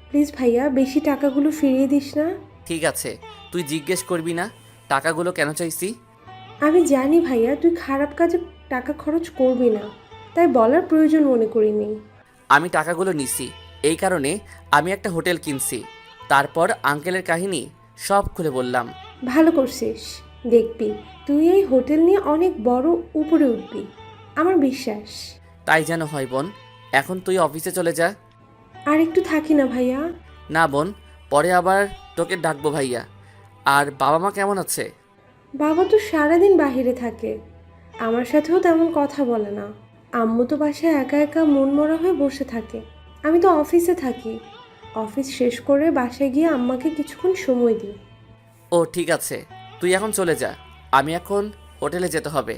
প্লিজ ভাইয়া বেশি টাকাগুলো ফিরিয়ে দিস না। ঠিক আছে, তুই জিজ্ঞেস করবি না টাকাগুলো কেন চাইছি। আমি জানি ভাইয়া তুই খারাপ কাজে টাকা খরচ করবি না, তাই বলার প্রয়োজন মনে করিনি। আমি টাকাগুলো নিছি এই কারণে আমি একটা হোটেল কিনছি। তারপর আঙ্কেলের কাহিনী সব খুলে বললাম। ভালো করছিস, দেখবি তুই এই হোটেল নিয়ে অনেক বড় উপরে উঠবি, আমার বিশ্বাস। তাই যেন হয় বোন, এখন তুই অফিসে চলে যা। আর একটু থাকি না ভাইয়া? না বোন, পরে আবার তোকে ডাকবো ভাইয়া। আর বাবা মা কেমন আছে? বাবা তো সারাদিন বাইরে থাকে, আমার সাথেও তেমন কথা বলে না। আম্মু তো বাসায় একা একা মনমরা হয়ে বসে থাকে। আমি তো অফিসে থাকি, অফিস শেষ করে বাসায় গিয়ে আম্মাকে কিছুক্ষণ সময় দিই। ও ঠিক আছে, তুই এখন চলে যা, আমি এখন হোটেলে যেতে হবে।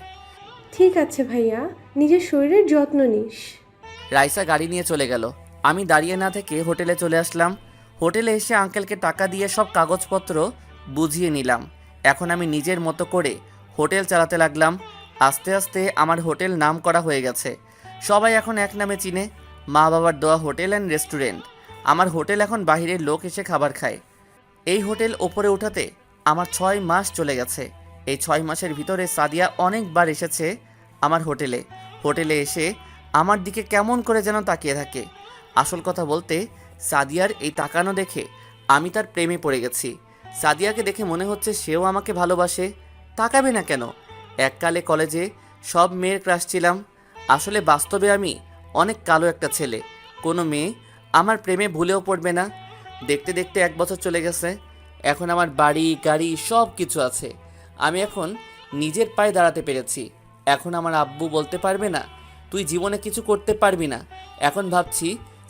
ঠিক আছে ভাইয়া, নিজের শরীরের যত্ন নিস। রাইসা গাড়ি নিয়ে চলে গেল। আমি দাঁড়িয়ে না থেকে হোটেলে চলে আসলাম। হোটেলে এসে আঙ্কেলকে টাকা দিয়ে সব কাগজপত্র বুঝিয়ে নিলাম। এখন আমি নিজের মতো করে হোটেল চালাতে লাগলাম। আস্তে আস্তে আমার হোটেল নাম করা হয়ে গেছে, সবাই এখন এক নামে চিনে, মা বাবার দেওয়া হোটেল অ্যান্ড রেস্টুরেন্ট। আমার হোটেল এখন বাইরের লোক এসে খাবার খায়। এই হোটেল ওপরে ওঠাতে আমার 6 মাস চলে গেছে। এই 6 মাসের ভিতরে সাদিয়া অনেকবার এসেছে আমার হোটেলে এসে আমার দিকে কেমন করে যেন তাকিয়ে থাকে। আসল কথা বলতে, সাদিয়ার এই তাকানো দেখে আমি তার প্রেমে পড়ে গেছি। সাদিয়াকে দেখে মনে হচ্ছে সেও আমাকে ভালোবাসে। তাকাবে না কেন? এককালে কলেজে সব মেয়ের ক্রাশ ছিলাম। আসলে বাস্তবে আমি অনেক কালো একটা ছেলে। কোনো মেয়ে আমার প্রেমে ভুলেও পড়বে না। দেখতে দেখতে 1 বছর চলে গেছে। এখন আমার বাড়ি গাড়ি সব কিছু আছে। আমি এখন নিজের পায়ে দাঁড়াতে পেরেছি। এখন আমার আব্বু বলতে পারবে না তুই জীবনে কিছু করতে পারবি না। এখন ভাবছি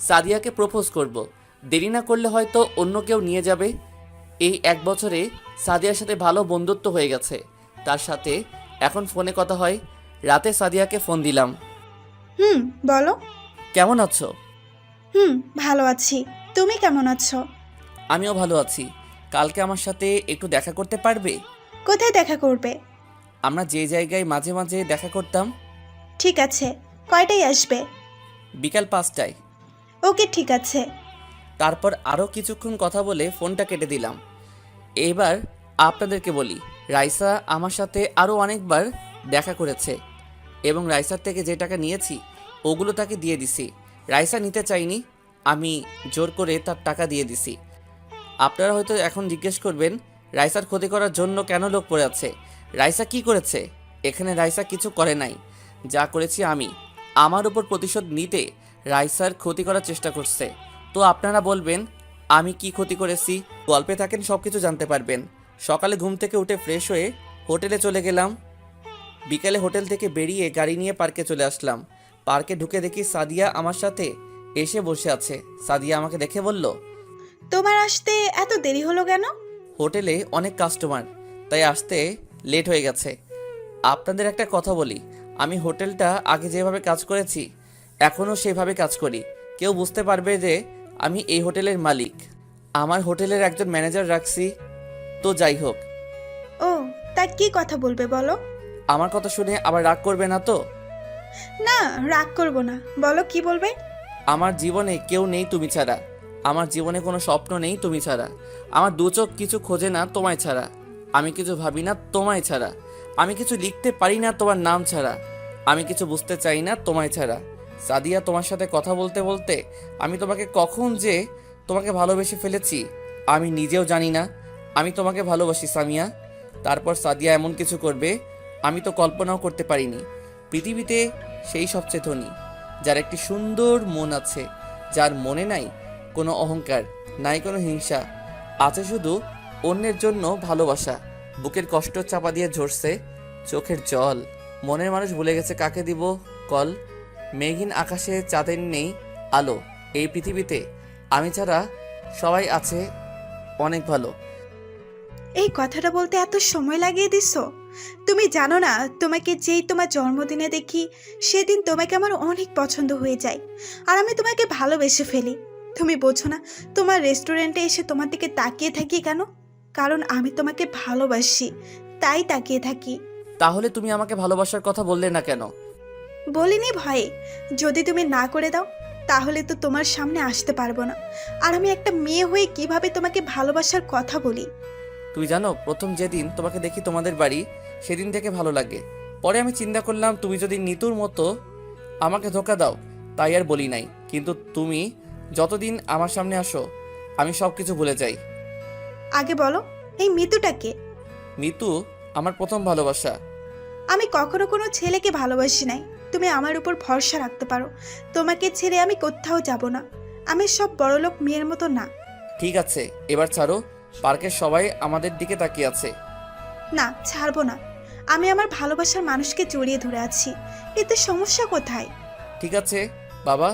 সাদিয়াকে প্রপোজ করব। দেরি না করলে হয়তো অন্য কেউ নিয়ে যাবে। এই 1 বছরে সাদিয়ার সাথে ভালো বন্ধুত্ব হয়ে গেছে। তার সাথে এখন ফোনে কথা হয়। রাতে সাদিয়াকে ফোন দিলাম। বলো। কেমন আছো? ভালো আছি, তুমি কেমন আছো? আমিও ভালো আছি। কালকে আমার সাথে একটু দেখা করতে পারবে? কোথায় দেখা করবে? আমরা যে জায়গায় মাঝে মাঝে দেখা করতাম। ঠিক আছে, কয়টায় আসবে? বিকাল 5টায়। ওকে, ঠিক আছে। তারপর আরও কিছুক্ষণ কথা বলে ফোনটা কেটে দিলাম। এবার আপনাদেরকে বলি, রাইসা আমার সাথে আরও অনেকবার দেখা করেছে এবং রাইসার থেকে যে টাকা নিয়েছি ওগুলো তাকে দিয়ে দিছি। রাইসা নিতে চাইনি, আমি জোর করে তার টাকা দিয়ে দিছি। আপনারা হয়তো এখন জিজ্ঞেস করবেন রাইসার ক্ষতি করার জন্য কেন লোক পড়ে আছে। রাইসা কি করেছে? এখানে রাইসা কিছু করে নাই, যা করেছি আমি। আমার উপর প্রতিশোধ নিতে রাইসার ক্ষতি করার চেষ্টা করছে। তো আপনারা বলবেন আমি কি ক্ষতি করেছি? গল্পে থাকেন, সব কিছু জানতে পারবেন। সকালে ঘুম থেকে উঠে ফ্রেশ হয়ে হোটেলে চলে গেলাম। বিকেলে হোটেল থেকে বেরিয়ে গাড়ি নিয়ে পার্কে চলে আসলাম। পার্কে ঢুকে দেখি সাদিয়া আমার সাথে এসে বসে আছে। সাদিয়া আমাকে দেখে বলল, তোমার আসতে এত দেরি হলো কেন? হোটেলে অনেক কাস্টমার, তাই আসতে লেট হয়ে গেছে। আপনাদের একটা কথা বলি, আমি হোটেলটা আগে যেভাবে কাজ করেছি এখনও সেভাবে কাজ করি। কেউ বুঝতে পারবে যে আমি এই হোটেলের মালিক। আমার হোটেলের একজন ম্যানেজার রাখছি। তো যাই হোক, ও, তা কি কথা বলবে বলো? আমার কথা শুনে আবার রাগ করবে না তো? না, রাগ করবো না, বলো কি বলবে। আমার জীবনে কেউ নেই তুমি ছাড়া। আমার জীবনে কোনো স্বপ্ন নেই তুমি ছাড়া। আমার দু চোখ কিছু খোঁজে না তোমায় ছাড়া। আমি কিছু ভাবি না তোমায় ছাড়া। আমি কিছু লিখতে পারি না তোমার নাম ছাড়া। আমি কিছু বুঝতে চাই না তোমায় ছাড়া। সাদিয়া, তোমার সাথে কথা বলতে বলতে আমি তোমাকে কখন যে তোমাকে ভালোবেসে ফেলেছি আমি নিজেও জানি না। আমি তোমাকে ভালোবাসি সামিয়া। তারপর সাদিয়া এমন কিছু করবে আমি তো কল্পনাও করতে পারিনি। পৃথিবীতে সেই সবচেয়ে ধনী, যার একটি সুন্দর মন আছে, যার মনে নাই কোনো অহংকার, নাই কোনো হিংসা, আছে শুধু অন্যের জন্য ভালোবাসা। বুকের কষ্ট চাপা দিয়ে ঝরছে চোখের জল। মনের মানুষ ভুলে গেছে কাকে দিব কল। মেঘহীন আকাশে চাঁদের নেই আলো। এই পৃথিবীতে আমি ছাড়া সবাই আছে অনেক ভালো। এই কথাটা বলতে এত সময় লাগিয়ে দিছো? তুমি জানো না, তোমাকে যেই তোমার জন্মদিনে দেখি সেদিন তোমাকে আমার অনেক পছন্দ হয়ে যায়, আর আমি তোমাকে ভালোবেসে ফেলি। তুমি বোঝো না, তোমার রেস্টুরেন্টে এসে তোমার দিকে তাকিয়ে থাকি কেন? কারণ আমি তোমাকে ভালোবাসি, তাই তাকিয়ে থাকি। তাহলে তুমি আমাকে ভালোবাসার কথা বললে না কেন? বলিনি ভয়ে। যদি তুমি না করে দাও তাহলে তো তোমার সামনে আসতে পারবো না, আর আমি একটা মেয়ে হয়ে কিভাবে তোমাকে ভালোবাসার কথা বলি। তুমি জানো, প্রথম যেদিন তোমাকে দেখি তোমাদের বাড়ি, সেদিন থেকে ভালো লাগে। পরে আমি চিন্তা করলাম তুমি যদি নিতুর মতো আমাকে ধোকা দাও, তাই আর বলি নাই। কিন্তু তুমি যতদিন আমার সামনে আসো আমি সব কিছু ভুলে যাই। আগে বলো, এই মিতুটাকে? মিতু আমার প্রথম ভালোবাসা। আমি কখনো কোনো ছেলেকে ভালোবাসি নাই। তুমি আমার উপর ভরসা রাখতে পারো। তোমাকে ছেড়ে আমি কোথাও যাব না। আমি সব বড়লোক মেয়ের মতো না। ঠিক আছে, এবার ছাড়ো। পার্কের সবাই আমাদের দিকে তাকিয়ে আছে। না, ছাড়বো না। আমি আমার ভালোবাসার মানুষকে জড়িয়ে ধরে আছি। এতে সমস্যা কোথায়? ঠিক আছে বাবা,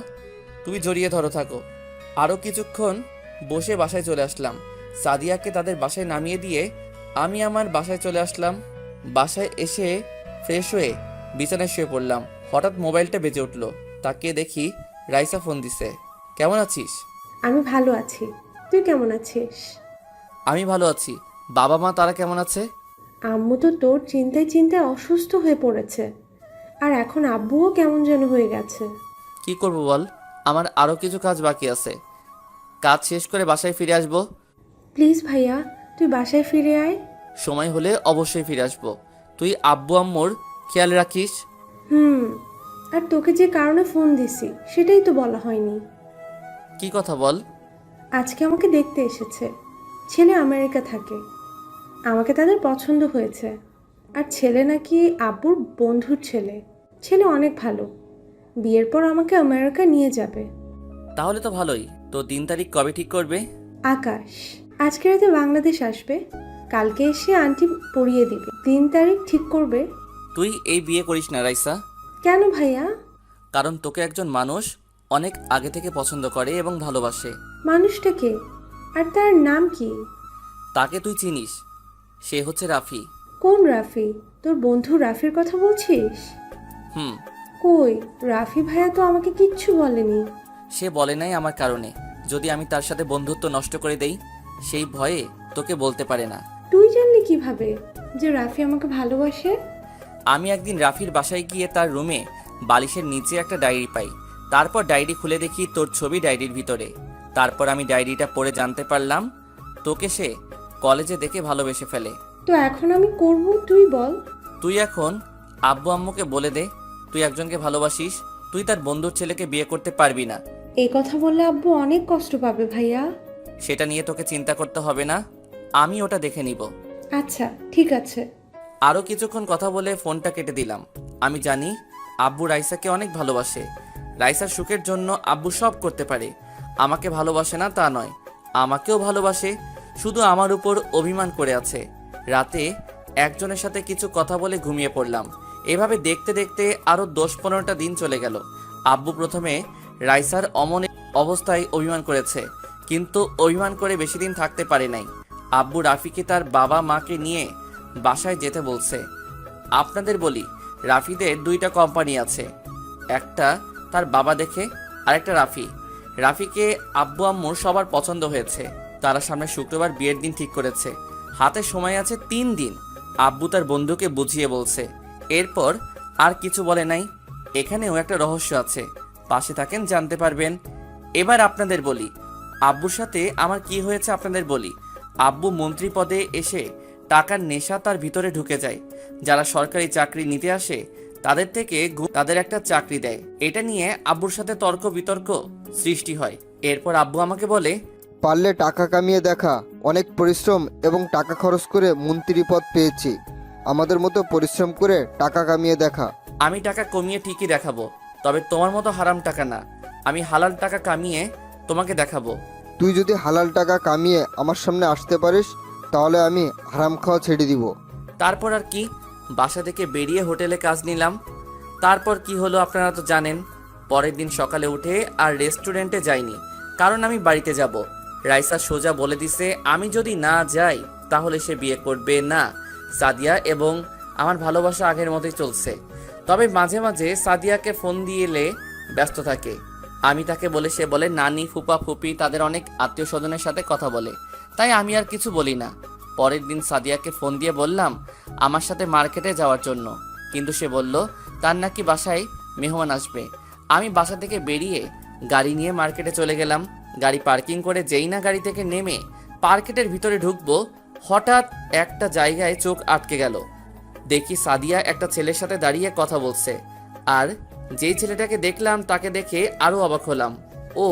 তুমি জড়িয়ে ধরো থাকো। আরও কিছুক্ষণ বসে বাসায় চলে আসলাম। সাদিয়াকে তাদের বাসায় নামিয়ে দিয়ে আমি আমার বাসায় চলে আসলাম। বাসায় এসে ফ্রেশ হয়ে বিছানায় শুয়ে পড়লাম। হঠাৎ মোবাইলটা বেজে উঠলো। তাকিয়ে দেখি রাইসা ফোন দিছে। কেমন আছিস? আমি ভালো আছি, তুই কেমন আছিস? আমি ভালো আছি। বাবা মা তারা কেমন আছে? আম্মু তো তোর চিন্তায় চিন্তায় অসুস্থ হয়ে পড়েছে, আর এখন আব্বুও কেমন যেন হয়ে গেছে। কি করব বল, আমার আরও কিছু কাজ বাকি আছে। কাজ শেষ করে বাসায় ফিরে আসবো। প্লিজ ভাইয়া, তুই বাসায় ফিরে আয়। সময় হলে অবশ্যই ফিরে আসবো। তুই আব্বু আম্মুর খেয়াল রাখিস। আর তোকে যে কারণে ফোন দিছি সেটাই তো বলা হয়নি। কি কথা বল। আজকে আমাকে দেখতে এসেছে। ছেলে আমেরিকা থাকে, আমাকে তাদের পছন্দ হয়েছে। আর ছেলে নাকি আব্বুর বন্ধুর ছেলে। ছেলে অনেক ভালো, বিয়ের পর আমাকে আমেরিকা নিয়ে যাবে। তাহলে তো ভালোই। তো দিন তারিখ কবে ঠিক করবে? আকাশ আজকে রাতে বাংলাদেশ আসবে, কালকে এসে আন্টি পড়িয়ে দিবে। দিন তারিখ ঠিক করবে। তুই এই বিয়ে করিস না রাইসা। কেন ভাইয়া? কারণ তোকে একজন মানুষ অনেক আগে থেকে পছন্দ করে এবং ভালোবাসে। মানুষটা কে, আর তার নাম কি? তাকে তুই চিনিস, সে হচ্ছে রাফি। কোন রাফি? তোর বন্ধু রাফির কথা বলছিস? হুম। কই, রাফি ভাইয়া তো আমাকে কিচ্ছু বলেনি। সে বলে নাই আমার কারণে। যদি আমি তার সাথে বন্ধুত্ব নষ্ট করে দেই, সেই ভয়ে তোকে বলতে পারে না। তুই জানলি কিভাবে যে রাফি আমাকে ভালোবাসে? আমি একদিন রাফির বাসায় গিয়ে তার রুমে বালিশের নিচে একটা ডায়েরি পাই। তারপর ডায়েরি খুলে দেখি তোর ছবি ডায়েরির ভিতরে। তারপর আমি ডায়েরিটা পড়ে জানতে পারলাম তোকে সে কলেজে দেখে ভালোবেসে ফেলে। তো এখন আমি করব, তুই বল। তুই এখন আব্বু আম্মুকে বলে দে তুই একজনকে ভালোবাসিস। তুই তার বন্ধুর ছেলেকে বিয়ে করতে পারবি না। এই কথা বললে আব্বু অনেক কষ্ট পাবে ভাইয়া। সেটা নিয়ে তোকে চিন্তা করতে হবে না, আমি ওটা দেখে নিব। আচ্ছা ঠিক আছে। আরও কিছুক্ষণ কথা বলে ফোনটা কেটে দিলাম। আমি জানি আব্বু রাইসাকে অনেক ভালোবাসে। রাইসার সুখের জন্য আব্বু সব করতে পারে। আমাকে ভালোবাসে না তা নয়, আমাকেও ভালোবাসে, শুধু আমার উপর অভিমান করে আছে। রাতে একজনের সাথে কিছু কথা বলে ঘুমিয়ে পড়লাম। এভাবে দেখতে দেখতে আরও 10-15টা দিন চলে গেল। আব্বু প্রথমে রাইসার অমন অবস্থায় অভিমান করেছে, কিন্তু অভিমান করে বেশি দিন থাকতে পারে নাই। আব্বু রাফিকে তার বাবা মাকে নিয়ে বাসায় যেতে বলছে। আপনাদের বলি, রাফিদের 2টা কোম্পানি আছে, একটা তার বাবা দেখে, আরেকটা রাফি। রাফিকে আব্বু আম্মুর সবার পছন্দ হয়েছে। তারা সামনে শুক্রবার বিয়ের দিন ঠিক করেছে। হাতে সময় আছে 3 দিন। আব্বু তার বন্ধুকে বুঝিয়ে বলছে। এরপর আর কিছু বলে নাই। এখানেও একটা রহস্য আছে, পাশে থাকেন জানতে পারবেন। এবার আপনাদের বলি আব্বুর সাথে আমার কি হয়েছে। আপনাদের বলি, আব্বু মন্ত্রী পদে এসে টাকার নেশা তার ভিতরে ঢুকে যায়। যারা সরকারি চাকরি নিতে আসে তাদের থেকে তাদের একটা চাকরি দেয়। এটা নিয়ে আব্বুর সাথে তর্ক বিতর্ক সৃষ্টি হয়। এরপর আব্বু আমাকে বলে, পারলে টাকা কামিয়ে দেখা। অনেক পরিশ্রম এবং টাকা খরচ করে মন্ত্রী পদ পেয়েছি। আমাদের মতো পরিশ্রম করে টাকা কামিয়ে দেখা। আমি টাকা কমিয়ে ঠিকই দেখাবো, তবে তোমার মতো হারাম টাকা না। আমি হালাল টাকা কামিয়ে তোমাকে দেখাবো। তুই যদি হালাল টাকা কামিয়ে আমার সামনে আসতে পারিস তাহলে আমি হারাম খাওয়া ছেড়ে দিব। তারপর আর কি, বাসা থেকে বেরিয়ে হোটেলে কাজ নিলাম। তারপর কি হলো আপনারা তো জানেন। পরের দিন সকালে উঠে আর রেস্টুরেন্টে যাইনি, কারণ আমি বাড়িতে যাব। রাইসা সোজা বলে দিছে আমি যদি না যাই তাহলে সে বিয়ে করবে না। সাদিয়া এবং আমার ভালোবাসা আগের মতোই চলছে, তবে মাঝে মাঝে সাদিয়াকে ফোন দিয়েলে ব্যস্ত থাকে। আমি তাকে বলে সে বলে নানি ফুপা ফুপি তাদের অনেক আত্মীয় স্বজনের সাথে কথা বলে, তাই আমি আর কিছু বলি না। পরের দিন সাদিয়াকে ফোন দিয়ে বললাম আমার সাথে মার্কেটে যাওয়ার জন্য, কিন্তু সে বলল তার নাকি বাসায় মেহমান আসবে। আমি বাসা থেকে বেরিয়ে গাড়ি নিয়ে মার্কেটে চলে গেলাম। গাড়ি পার্কিং করে যেই না গাড়ি থেকে নেমে মার্কেটের ভিতরে ঢুকবো, হঠাৎ একটা জায়গায় চোখ আটকে গেল। দেখি সাদিয়া একটা ছেলের সাথে দাঁড়িয়ে কথা বলছে, আর যেই ছেলেটাকে দেখলাম তাকে দেখে আরো অবাক হলাম। ও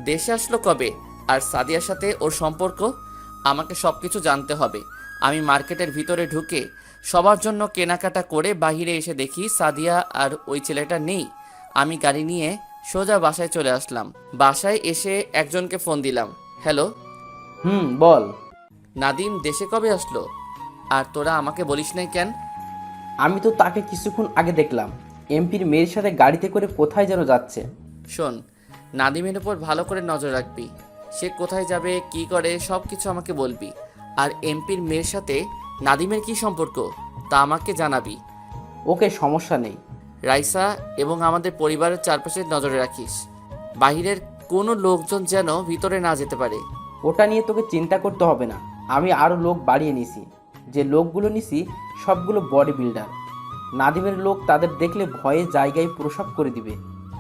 দেশে আসলো কবে? আর সাদিয়ার সাথে ওর সম্পর্ক, আমাকে সব কিছু জানতে হবে। আমি মার্কেটের ভিতরে ঢুকে সবার জন্য কেনাকাটা করে বাইরে এসে দেখি সাদিয়া আর ওই ছেলেটা নেই। আমি গাড়ি নিয়ে সোজা বাসায় চলে আসলাম। বাসায় এসে একজনকে ফোন দিলাম। হ্যালো, বল। নাদিম দেশে কবে আসলো? আর তোরা আমাকে বলিস নাই কেন? আমি তো তাকে কিছুক্ষণ আগে দেখলাম এমপির মেয়ের সাথে গাড়িতে করে কোথায় যেন যাচ্ছে। শোন, নাদিমের উপর ভালো করে নজর রাখবি। সে কোথায় যাবে, কি করে, সব কিছু আমাকে বলবি। আর এমপির মেয়ের সাথে নাদিমের কি সম্পর্ক তা আমাকে জানাবি। ওকে, সমস্যা নেই। রাইসা এবং আমাদের পরিবারের চারপাশে নজরে রাখিস। বাহিরের কোনো লোকজন যেন ভিতরে না যেতে পারে। ওটা নিয়ে তোকে চিন্তা করতে হবে না। আমি আরও লোক বাড়িয়ে নিছি। যে লোকগুলো নিছি সবগুলো বডি বিল্ডার। নাদিমের লোক তাদের দেখলে ভয়ে জায়গায় প্রসব করে দিবে।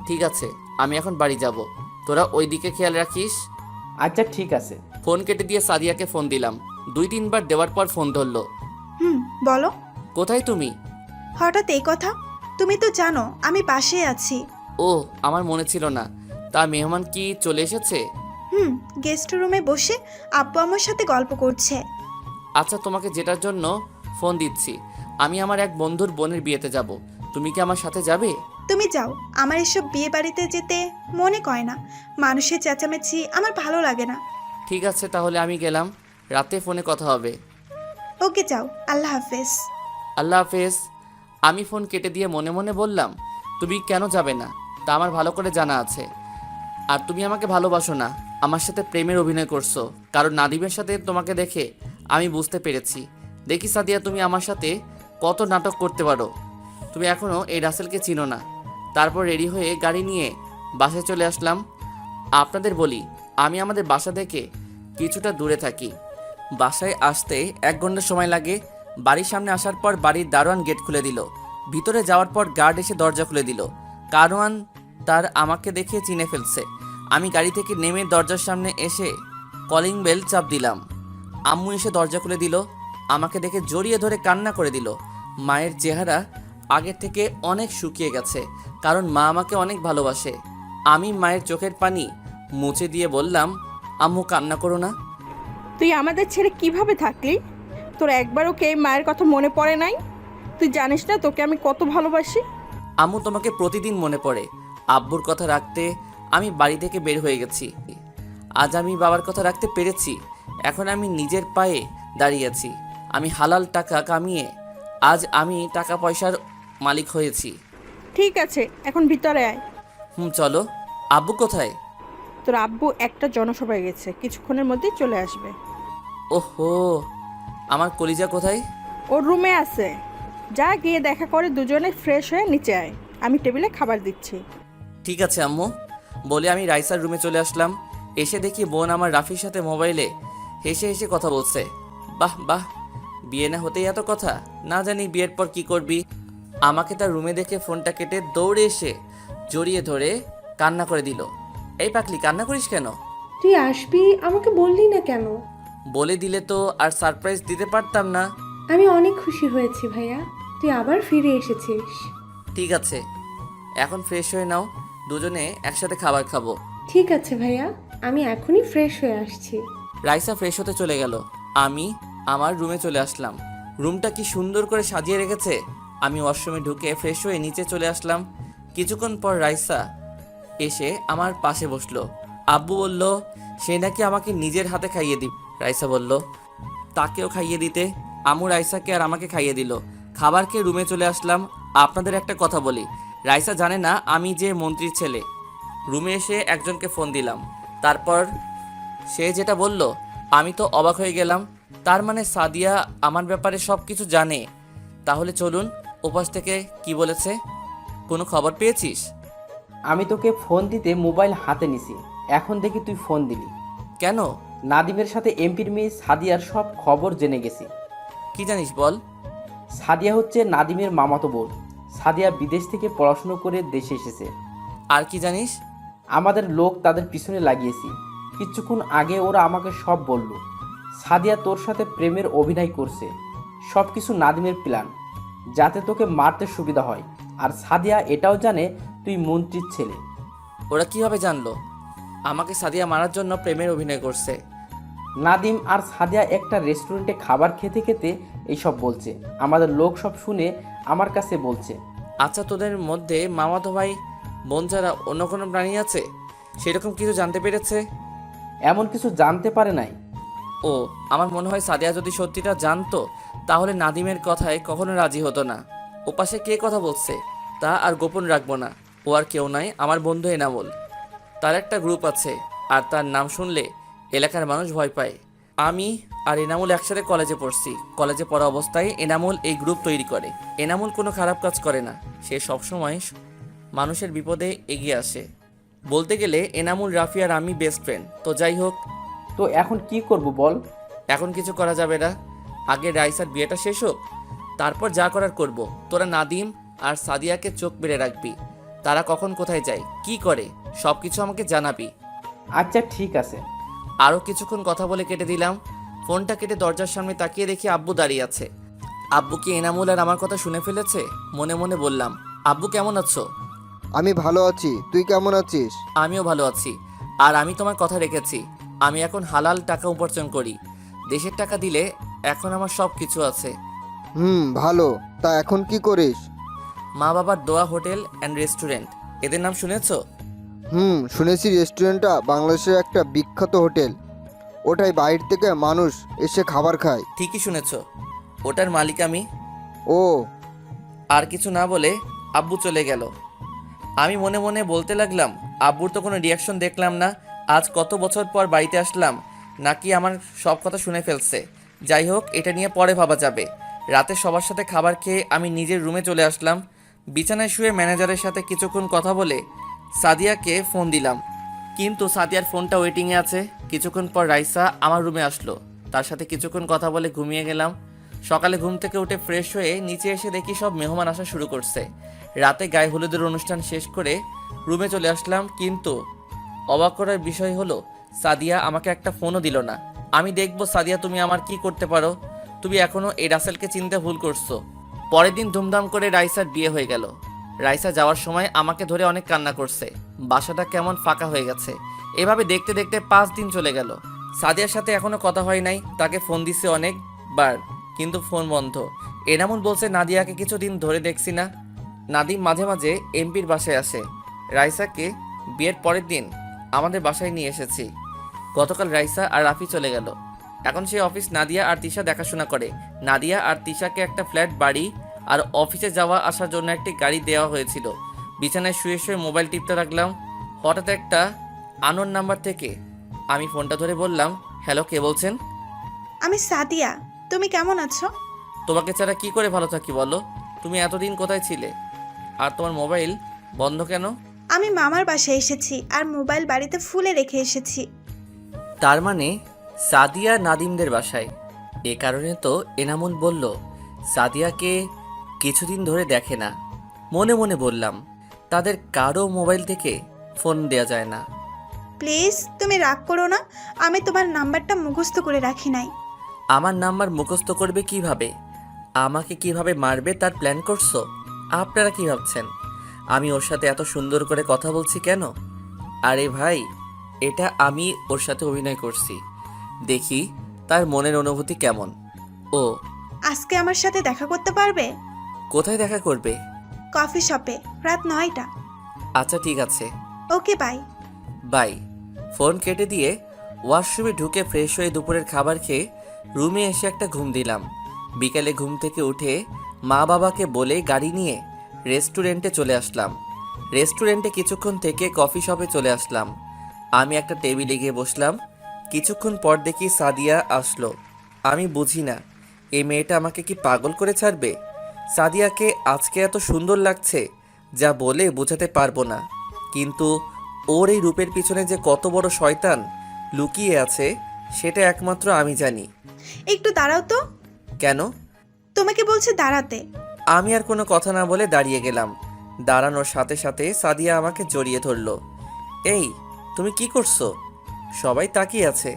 ঠিক আছে, আমি এখন বাড়ি যাব। তোরা ওই দিকে খেয়াল রাখিস। আচ্ছা ঠিক আছে। ফোন কেটে দিয়ে সাদিয়াকে ফোন দিলাম। 2-3 বার দেওয়ার পর ফোন ধরলো। বলো। কোথায় তুমি? হঠাৎ এই কথা? তুমি তো জানো আমি পাশে আছি। ও, আমার মনে ছিল না। তা মেহমান কি চলে এসেছে? গেস্ট রুমে বসে আব্বু আমার সাথে গল্প করছে। আচ্ছা, তোমাকে যেটার জন্য ফোন দিচ্ছি, আমি আমার এক বন্ধুর বোনের বিয়েতে যাব। তুমি কি আমার সাথে যাবে? তুমি যাও, আমার এসব বিয়ে বাড়িতে যেতে মনে কয় না। মানুষের চেঁচামেচি আমার ভালো লাগে না। ঠিক আছে, তাহলে আমি গেলাম। রাতে ফোনে কথা হবে। ওকে, যাও। আল্লাহ হাফেজ। আল্লাহ হাফেজ। আমি ফোন কেটে দিয়ে মনে মনে বললাম, তুমি কেন যাবে না তা আমার ভালো করে জানা আছে। আর তুমি আমাকে ভালোবাসো না, আমার সাথে প্রেমের অভিনয় করছো। কারণ নাদিমের সাথে তোমাকে দেখে আমি বুঝতে পেরেছি। দেখি সাদিয়া, তুমি আমার সাথে কত নাটক করতে পারো। তুমি এখনও এই রাসেলকে চিনো না। তারপর রেডি হয়ে গাড়ি নিয়ে বাসায় চলে আসলাম। আপনাদের বলি, আমি আমাদের বাসা থেকে কিছুটা দূরে থাকি। বাসায় আসতে 1 ঘন্টা সময় লাগে। বাড়ির সামনে আসার পর বাড়ির দারোয়ান গেট খুলে দিল। ভিতরে যাওয়ার পর গার্ড এসে দরজা খুলে দিল। দারোয়ান তার আমাকে দেখে চিনে ফেলছে। আমি গাড়ি থেকে নেমে দরজার সামনে এসে কলিং বেল চাপ দিলাম। আম্মু এসে দরজা খুলে দিল। আমাকে দেখে জড়িয়ে ধরে কান্না করে দিল। মায়ের চেহারা আগের থেকে অনেক শুকিয়ে গেছে, কারণ মা আমাকে অনেক ভালোবাসে। আমি মায়ের চোখের পানি মুছে দিয়ে বললাম, আম্মু কান্না করো না। তুই আমাদের ছেড়ে কিভাবে থাকলি? তোর একবারও কে মায়ের কথা মনে পড়ে নাই? তুই জানিস না তোকে আমি কত ভালোবাসি? আম্মু, তোমাকে প্রতিদিন মনে পড়ে। আব্বুর কথা রাখতে আমি বাড়ি থেকে বের হয়ে গেছি। আজ আমি বাবার কথা রাখতে পেরেছি। এখন আমি নিজের পায়ে দাঁড়িয়ে আছি। আমি হালাল টাকা কামিয়ে আজ আমি টাকা পয়সার মালিক হয়েছি। ঠিক আছে, এখন ভিতরে আয়। চলো। আব্বু কোথায়? তোর আব্বু একটা জনসভায় গেছে, কিছুক্ষণের মধ্যেই চলে আসবে। ওহো, আমার কলিজা কোথায়? ওর রুমে আছে, যা গিয়ে দেখা করে দুজনে ফ্রেশ হয়ে নিচে আয়। আমি টেবিলে খাবার দিচ্ছি। ঠিক আছে আম্মু। বলে আমি রাইসার রুমে চলে আসলাম। এসে দেখি বোন আমার রাফির সাথে মোবাইলে হেসে হেসে কথা বলছে। বাহ বাহ, বিয়ে না হতেই এত কথা। না জানি বিয়ের পর কি করবি। আমাকে তার রুমে দেখে ফোনটা কেটে দৌড়ে এসে জড়িয়ে ধরে কান্না করে দিল। এই পাগলি, কান্না করিস কেন? তুই আসবি, আমাকে বললি না কেন? বলে দিলে তো আর সারপ্রাইজ দিতে পারতাম না। আমি অনেক খুশি হয়েছি ভাইয়া, তুই আবার ফিরে এসেছিস। ঠিক আছে, এখন ফ্রেশ হয়ে নাও, দুজনে একসাথে খাবার খাবো। ঠিক আছে ভাইয়া, আমি এখনই ফ্রেশ হয়ে আসছি। রাইসা ফ্রেশ হতে চলে গেল। আমি আমার রুমে চলে আসলাম। রুমটা কি সুন্দর করে সাজিয়ে রেখেছে। আমি ওয়াশরুমে ঢুকে ফ্রেশ হয়ে নিচে চলে আসলাম। কিছুক্ষণ পর রাইসা এসে আমার পাশে বসলো। আব্বু বলল সে নাকি আমাকে নিজের হাতে খাইয়ে দিবে। রাইসা বলল তাকেও খাইয়ে দিতে। আম্মু রাইসাকে আর আমাকে খাইয়ে দিল। খাবার খেয়ে রুমে চলে আসলাম। আপনাদের একটা কথা বলি, রাইসা জানে না আমি যে মন্ত্রীর ছেলে। রুমে এসে একজনকে ফোন দিলাম। তারপর সে যেটা বলল আমি তো অবাক হয়ে গেলাম। তার মানে সাদিয়া আমার ব্যাপারে সব কিছু জানে। তাহলে চলুন ওপাশ থেকে কি বলেছে। কোনো খবর পেয়েছিস? আমি তোকে ফোন দিতে মোবাইল হাতে নিছি, এখন দেখি তুই ফোন দিলি কেন? নাদিমের সাথে এমপির মেয়ে সাদিয়ার সব খবর জেনে গেছি। কি জানিস বল। সাদিয়া হচ্ছে নাদিমের মামাতো বোন। সাদিয়া বিদেশ থেকে পড়াশুনো করে দেশে এসেছে। আর কি জানিস? আমাদের লোক তাদের পিছনে লাগিয়েছি। কিছুক্ষণ আগে ওরা আমাকে সব বলল। সাদিয়া তোর সাথে প্রেমের অভিনয় করছে। সব কিছু নাদিমের প্ল্যান, যাতে তোকে মারতে সুবিধা হয়। আর সাদিয়া এটাও জানে তুই মন্ত্রীর ছেলে। ওরা কিভাবে জানলো? আমাকে সাদিয়া মারার জন্য প্রেমের অভিনয় করছে। নাদিম আর সাদিয়া একটা রেস্টুরেন্টে খাবার খেতে খেতে এইসব বলছে। আমাদের লোক সব শুনে আমার কাছে বলছে, আচ্ছা, তোদের মধ্যে মামাতো ভাই বোন ছাড়া অন্য কোনো প্রাণী আছে? সেরকম কিছু জানতে পেরেছে? এমন কিছু জানতে পারে নাই। ও, আমার মনে হয় সাদিয়া যদি সত্যিটা জানতো তাহলে নাদিমের কথায় কখনো রাজি হতো না। ওপাশে কে কথা বলছে তা আর গোপন রাখবো না। ও আর কেউ নাই, আমার বন্ধু এনামুল। তার একটা গ্রুপ আছে আর তার নাম শুনলে এলাকার মানুষ ভয় পায়। আমি আর এনামুল একসাথে কলেজে পড়ছি। কলেজে পড়া অবস্থায় এনামুল এই গ্রুপ তৈরি করে। এনামুল কোনো খারাপ কাজ করে না, সে সবসময় মানুষের বিপদে এগিয়ে আসে। বলতে গেলে এনামুল, রাফি আর আমি বেস্ট ফ্রেন্ড। তো যাই হোক, তো এখন কি করব বল? এখন কিছু করা যাবে না, আগে রাইসার বিয়েটা শেষ হোক, তারপর যা করার করব। তোরা নাদিম আর সাদিয়াকে চোখ মেরে রাখবি, তারা কখন কোথায় যায় কি করে সব কিছু আমাকে জানাবি। আচ্ছা ঠিক আছে। আরও কিছুক্ষণ কথা বলে কেটে দিলাম। ফোনটা কেটে দরজার সামনে তাকিয়ে দেখি আব্বু দাঁড়িয়ে আছে। আব্বু কি এনামুল আর আমার কথা শুনে ফেলেছে? মনে মনে বললাম, আব্বু কেমন আছো? আমি ভালো আছি, তুই কেমন আছিস? আমিও ভালো আছি। আর আমি তোমার কথা রেখেছি, আমি এখন হালাল টাকা উপার্জন করি। দেশের টাকা দিলে এখন আমার সব কিছু আছে। ভালো। তা এখন কি করিস? মা বাবার দোয়া হোটেল অ্যান্ড রেস্টুরেন্ট, এদের নাম শুনেছো? শুনেছি রেস্টুরেন্টটা বাংলাদেশের একটা বিখ্যাত হোটেল। ওটাই বাইরে থেকে মানুষ এসে খাবার খায়। ঠিকই শুনেছো, ওটার মালিক আমি। ও, আর কিছু না বলে আব্বু চলে গেল। আমি মনে মনে বলতে লাগলাম, আব্বুর তো কোনো রিয়াকশন দেখলাম না। আজ কত বছর পর বাড়িতে আসলাম, নাকি আমার সব কথা শুনে ফেলছে। যাই হোক, এটা নিয়ে পরে ভাবা যাবে। রাতে সবার সাথে খাবার খেয়ে আমি নিজের রুমে চলে আসলাম। বিছানায় শুয়ে ম্যানেজারের সাথে কিছুক্ষণ কথা বলে সাদিয়াকে ফোন দিলাম, কিন্তু সাদিয়ার ফোনটা ওয়েটিংয়ে আছে। কিছুক্ষণ পর রাইসা আমার রুমে আসলো, তার সাথে কিছুক্ষণ কথা বলে ঘুমিয়ে গেলাম। সকালে ঘুম থেকে উঠে ফ্রেশ হয়ে নিচে এসে দেখি সব মেহমান আসা শুরু করছে। রাতে গায়ে হলুদের অনুষ্ঠান শেষ করে রুমে চলে আসলাম, কিন্তু অবাক করার বিষয় হলো সাদিয়া আমাকে একটা ফোনও দিল না। আমি দেখবো সাদিয়া তুমি আমার কি করতে পারো। তুমি এখনো এই রাসেলকে চিনতে ভুল করছো। পরের দিন ধুমধাম করে রাইসার বিয়ে হয়ে গেল। রাইসা যাওয়ার সময় আমাকে ধরে অনেক কান্না করছে। বাসাটা কেমন ফাঁকা হয়ে গেছে। এভাবে দেখতে দেখতে 5 দিন চলে গেল। সাদিয়ার সাথে এখনো কথা হয় নাই। তাকে ফোন দিছে অনেকবার, কিন্তু ফোন বন্ধ। এনামুল বলছে নাদিয়াকে কিছুদিন ধরে দেখছি না। নাদিম মাঝে মাঝে এমপির বাসায় আসে। রাইসাকে বিয়ের পরের দিন আমাদের বাসায় নিয়ে এসেছি। গতকাল রাইসা আর রাফি চলে গেল। এখন সেই অফিস নাদিয়া আর তিশা দেখাশোনা করে। নাদিয়া আর তিশাকে একটা ফ্ল্যাট বাড়ি আর অফিসে যাওয়া আসার জন্য একটি গাড়ি দেওয়া হয়েছিল। বিছানায় শুয়ে শুয়ে মোবাইল টিপতে লাগলাম। হঠাৎ একটা আননোন নাম্বার থেকে আমি ফোনটা ধরে বললাম, হ্যালো, কে বলছেন? আমি সাদিয়া। তুমি কেমন আছো? তোমাকে ছাড়া কি করে ভালো থাকি বলো? তুমি এতদিন কোথায় ছিলে? আর তোমার মোবাইল বন্ধ কেন? আমি মামার বাসায় এসেছি আর মোবাইল বাড়িতে ফুলে রেখে এসেছি। তার মানে সাদিয়া নাদিমদের বাসায়। এ কারণে তো এনামুল বলল সাদিয়াকে কিছুদিন ধরে দেখে না। মনে মনে বললাম, তাদের কারো মোবাইল থেকে ফোন দেয়া যায় না। প্লিজ তুমি রাগ করো না, আমি তোমার নাম্বারটা মুখস্থ করে রাখি নাই। আমার নাম্বার মুখস্থ করবে কিভাবে? আমাকে কিভাবে মারবে তার প্ল্যান করছো? আপনারা কি ভাবছেন আমি ওর সাথে এত সুন্দর করে কথা বলছি কেন? আরে ভাই, এটা আমি ওর সাথে অভিনয় করছি। দেখি তার মনের অনুভূতি কেমন। ও, আজকে আমার সাথে দেখা করতে পারবে? কোথায় দেখা করবে? কফি শপে, রাত 9টা। আচ্ছা ঠিক আছে, ওকে বাই। বাই। ফোন কেটে দিয়ে ওয়াশরুমে ঢুকে ফ্রেশ হয়ে দুপুরের খাবার খেয়ে রুমে এসে একটা ঘুম দিলাম। বিকালে ঘুম থেকে উঠে মা বাবাকে বলে গাড়ি নিয়ে রেস্টুরেন্টে চলে আসলাম। রেস্টুরেন্টে কিছুক্ষণ থেকে কফি শপে চলে আসলাম। আমি একটা টেবিলে গিয়ে বসলাম। কিছুক্ষণ পর দেখি সাদিয়া আসলো। আমি বুঝি না এই মেয়েটা আমাকে কি পাগল করে ছাড়বে। সাদিয়াকে আজকে এত সুন্দর লাগছে যা বলে বোঝাতে পারবো না, কিন্তু ওর এই রূপের পিছনে যে কত বড় শয়তান লুকিয়ে আছে সেটা একমাত্র আমি জানি। একটু দাঁড়াও তো। কেন? তোমাকে বলছে দাঁড়াতে। আমি আর কোনো কথা না বলে দাঁড়িয়ে গেলাম। দাঁড়ানোর সাথে সাথে সাদিয়া আমাকে জড়িয়ে ধরলো। এই, তুমি কি করছো? সবাই তাকিয়ে আছে।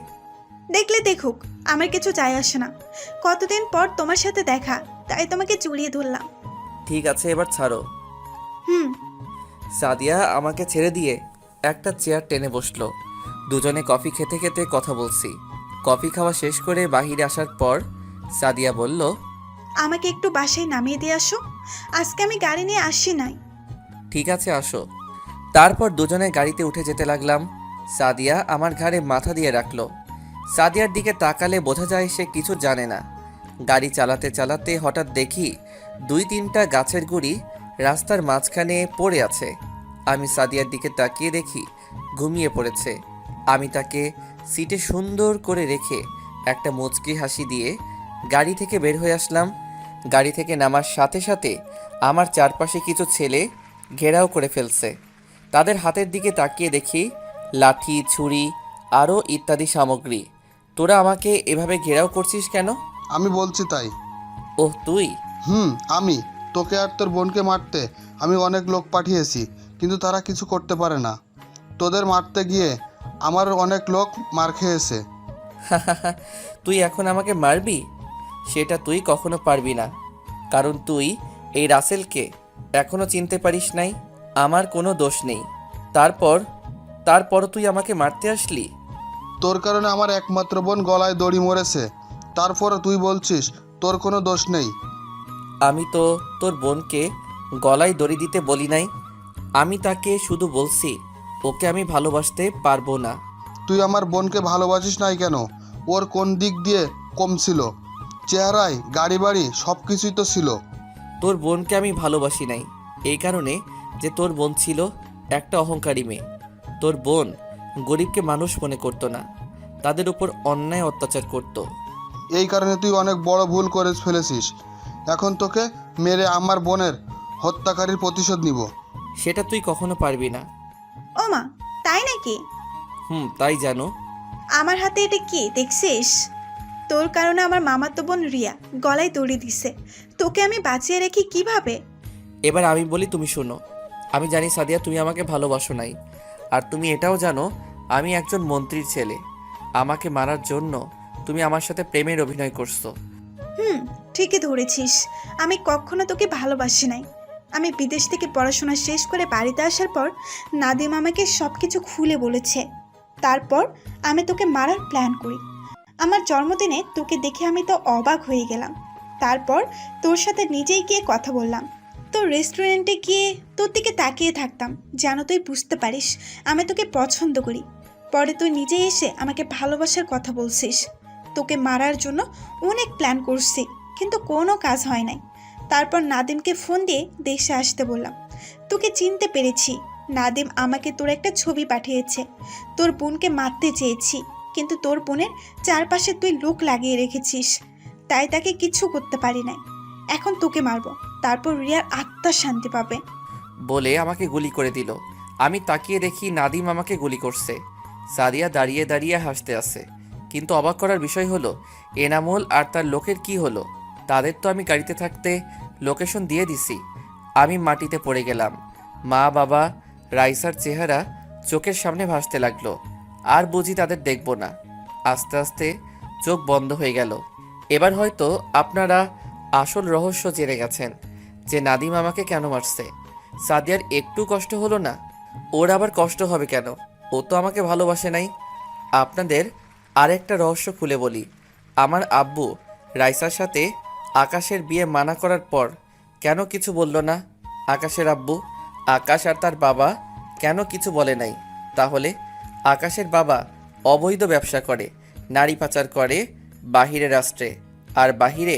দেখলে দেখুক, আমার কিছু যায় আসে না। কতদিন পর তোমার সাথে দেখা, তাই তোমাকে জড়িয়ে ধরলাম। ঠিক আছে, এবার ছাড়ো। হুম। সাদিয়া আমাকে ছেড়ে দিয়ে একটা চেয়ার টেনে বসলো। দুজনে কফি খেতে খেতে কথা বলছি। কফি খাওয়া শেষ করে বাহিরে আসার পর সাদিয়া বলল, আমাকে একটু বাসায় নামিয়ে দিয়ে আসো, আজকে আমি গাড়ি নিয়ে আসি নাই। ঠিক আছে আসো। তারপর দুজনে গাড়িতে উঠে যেতে লাগলাম। সাদিয়া আমার ঘাড়ে মাথা দিয়ে রাখলো। সাদিয়ার দিকে তাকালে বোঝা যায় সে কিছু জানে না। গাড়ি চালাতে চালাতে হঠাৎ দেখি 2-3টা গাছের গুঁড়ি রাস্তার মাঝখানে পড়ে আছে। আমি সাদিয়ার দিকে তাকিয়ে দেখি ঘুমিয়ে পড়েছে। আমি তাকে সিটে সুন্দর করে রেখে একটা মুচকি হাসি দিয়ে গাড়ি থেকে বের হয়ে আসলাম। গাড়ি থেকে নামার সাথে সাথে আমার চারপাশে কিছু ছেলে ঘেরাও করে ফেলছে। তাদের হাতের দিকে তাকিয়ে দেখি লাঠি, ছুরি আরও ইত্যাদি সামগ্রী। তোরা আমাকে এভাবে ঘেরাও করছিস কেন? আমি বলছি তাই। ওহ তুই? আমি তোকে আর তোর বোনকে মারতে আমি অনেক লোক পাঠিয়েছি, কিন্তু তারা কিছু করতে পারে না। তোদের মারতে গিয়ে আমার অনেক লোক মার খেয়েছে। তুই এখন আমাকে মারবি? সেটা তুই কখনো পারবি না, কারণ তুই এই রাসেলকে এখনো চিনতে পারিস নাই। আমার কোনো দোষ নেই, তারপর তুই আমাকে মারতে আসলি। তোর কারণে আমার একমাত্র বোন গলায় দড়ি মরেছে, তারপর তুই বলছিস তোর কোনো দোষ নেই। আমি তো তোর বোনকে গলায় দড়ি দিতে বলি নাই। আমি তাকে শুধু বলছি ওকে আমি ভালোবাসতে পারবো না। তুই আমার বোনকে ভালোবাসিস নাই কেন? ওর কোন দিক দিয়ে কম ছিল? চেহারায়, গাড়ি বাড়ি সব কিছুই তো ছিল। তোর বোনকে আমি ভালোবাসি নাই এই কারণে যে তোর বোন ছিল একটা অহংকারী মেয়ে। তোর বোন গরিবকে মানুষ মনে করতো না, তাদের উপর অন্যায় অত্যাচার করত। এই কারণে তুই অনেক বড় ভুল করে ফেলেছিস। এখন তোকে মেরে আমার বোনের হত্যাকারীর প্রতিশোধ নিব। সেটা তুই কখনো পারবি না। ও মা, তাই নাকি? তাই জানো। আমার হাতে এটা কি দেখছিস? তোর কারণে আমার মামাতো বোন রিয়া গলায় দড়ি দিছে, তোকে আমি বাঁচিয়ে রেখি কিভাবে? এবার আমি বলি, তুমি শোনো। আমি জানি সাদিয়া তুমি আমাকে ভালোবাসো নাই, আর তুমি এটাও জানো আমি একজন মন্ত্রীর ছেলে। আমাকে মারার জন্য তুমি আমার সাথে প্রেমের অভিনয় করছো। ঠিকই ধরেছিস, আমি কখনো তোকে ভালোবাসি নাই। আমি বিদেশ থেকে পড়াশোনা শেষ করে বাড়িতে আসার পর নাদিম আমাকে সব কিছু খুলে বলেছে। তারপর আমি তোকে মারার প্ল্যান করি। আমার জন্মদিনে তোকে দেখে আমি তো অবাক হয়ে গেলাম। তারপর তোর সাথে নিজেই গিয়ে কথা বললাম। তোর রেস্টুরেন্টে গিয়ে তোর দিকে তাকিয়ে থাকতাম যেন তুই বুঝতে পারিস আমি তোকে পছন্দ করি। পরে তুই নিজেই এসে আমাকে ভালোবাসার কথা বলছিস। তোকে মারার জন্য অনেক প্ল্যান করছি, কিন্তু কোনো কাজ হয় নাই। তারপর নাদিমকে ফোন দিয়ে দেশে আসতে বললাম। তোকে চিনতে পেরেছি। নাদিম আমাকে তোর একটা ছবি পাঠিয়েছে। তোর বোনকে মারতে চেয়েছি, কিন্তু তোর বোনের চারপাশে তুই লোক লাগিয়ে রেখেছিস, তাই তাকে কিছু করতে পারি নাই। এখন তোকে মারবো, তারপর রিয়ার আত্মা শান্তি পাবে। বলে আমাকে গুলি করে দিল। আমি তাকিয়ে দেখি নাদিম আমাকে গুলি করছে। সাদিয়া দাঁড়িয়ে দাঁড়িয়ে হাসতে আছে। কিন্তু অবাক করার বিষয় হলো এনামুল আর তার লোকের কি হলো? তাদের তো আমি গাড়িতে থাকতে লোকেশন দিয়ে দিছি। আমি মাটিতে পড়ে গেলাম। মা, বাবা, রাইসার চেহারা চোখের সামনে ভাসতে লাগলো। আর বুঝি তাদের দেখব না। আস্তে আস্তে চোখ বন্ধ হয়ে গেল। এবার হয়তো আপনারা আসল রহস্য জেনে গেছেন যে নাদিম আমাকে কেন মারছে। সাদিয়ার একটু কষ্ট হলো না? ওর আবার কষ্ট হবে কেন? ও তো আমাকে ভালোবাসে নাই। আপনাদের আরেকটা রহস্য খুলে বলি। আমার আব্বু রাইসার সাথে আকাশের বিয়ে মানা করার পর কেন কিছু বলল না? আকাশের আব্বু, আকাশ আর তার বাবা কেন কিছু বলে নাই? তাহলে আকাশের বাবা অবৈধ ব্যবসা করে, নারী পাচার করে বাহিরে রাষ্ট্রে, আর বাহিরে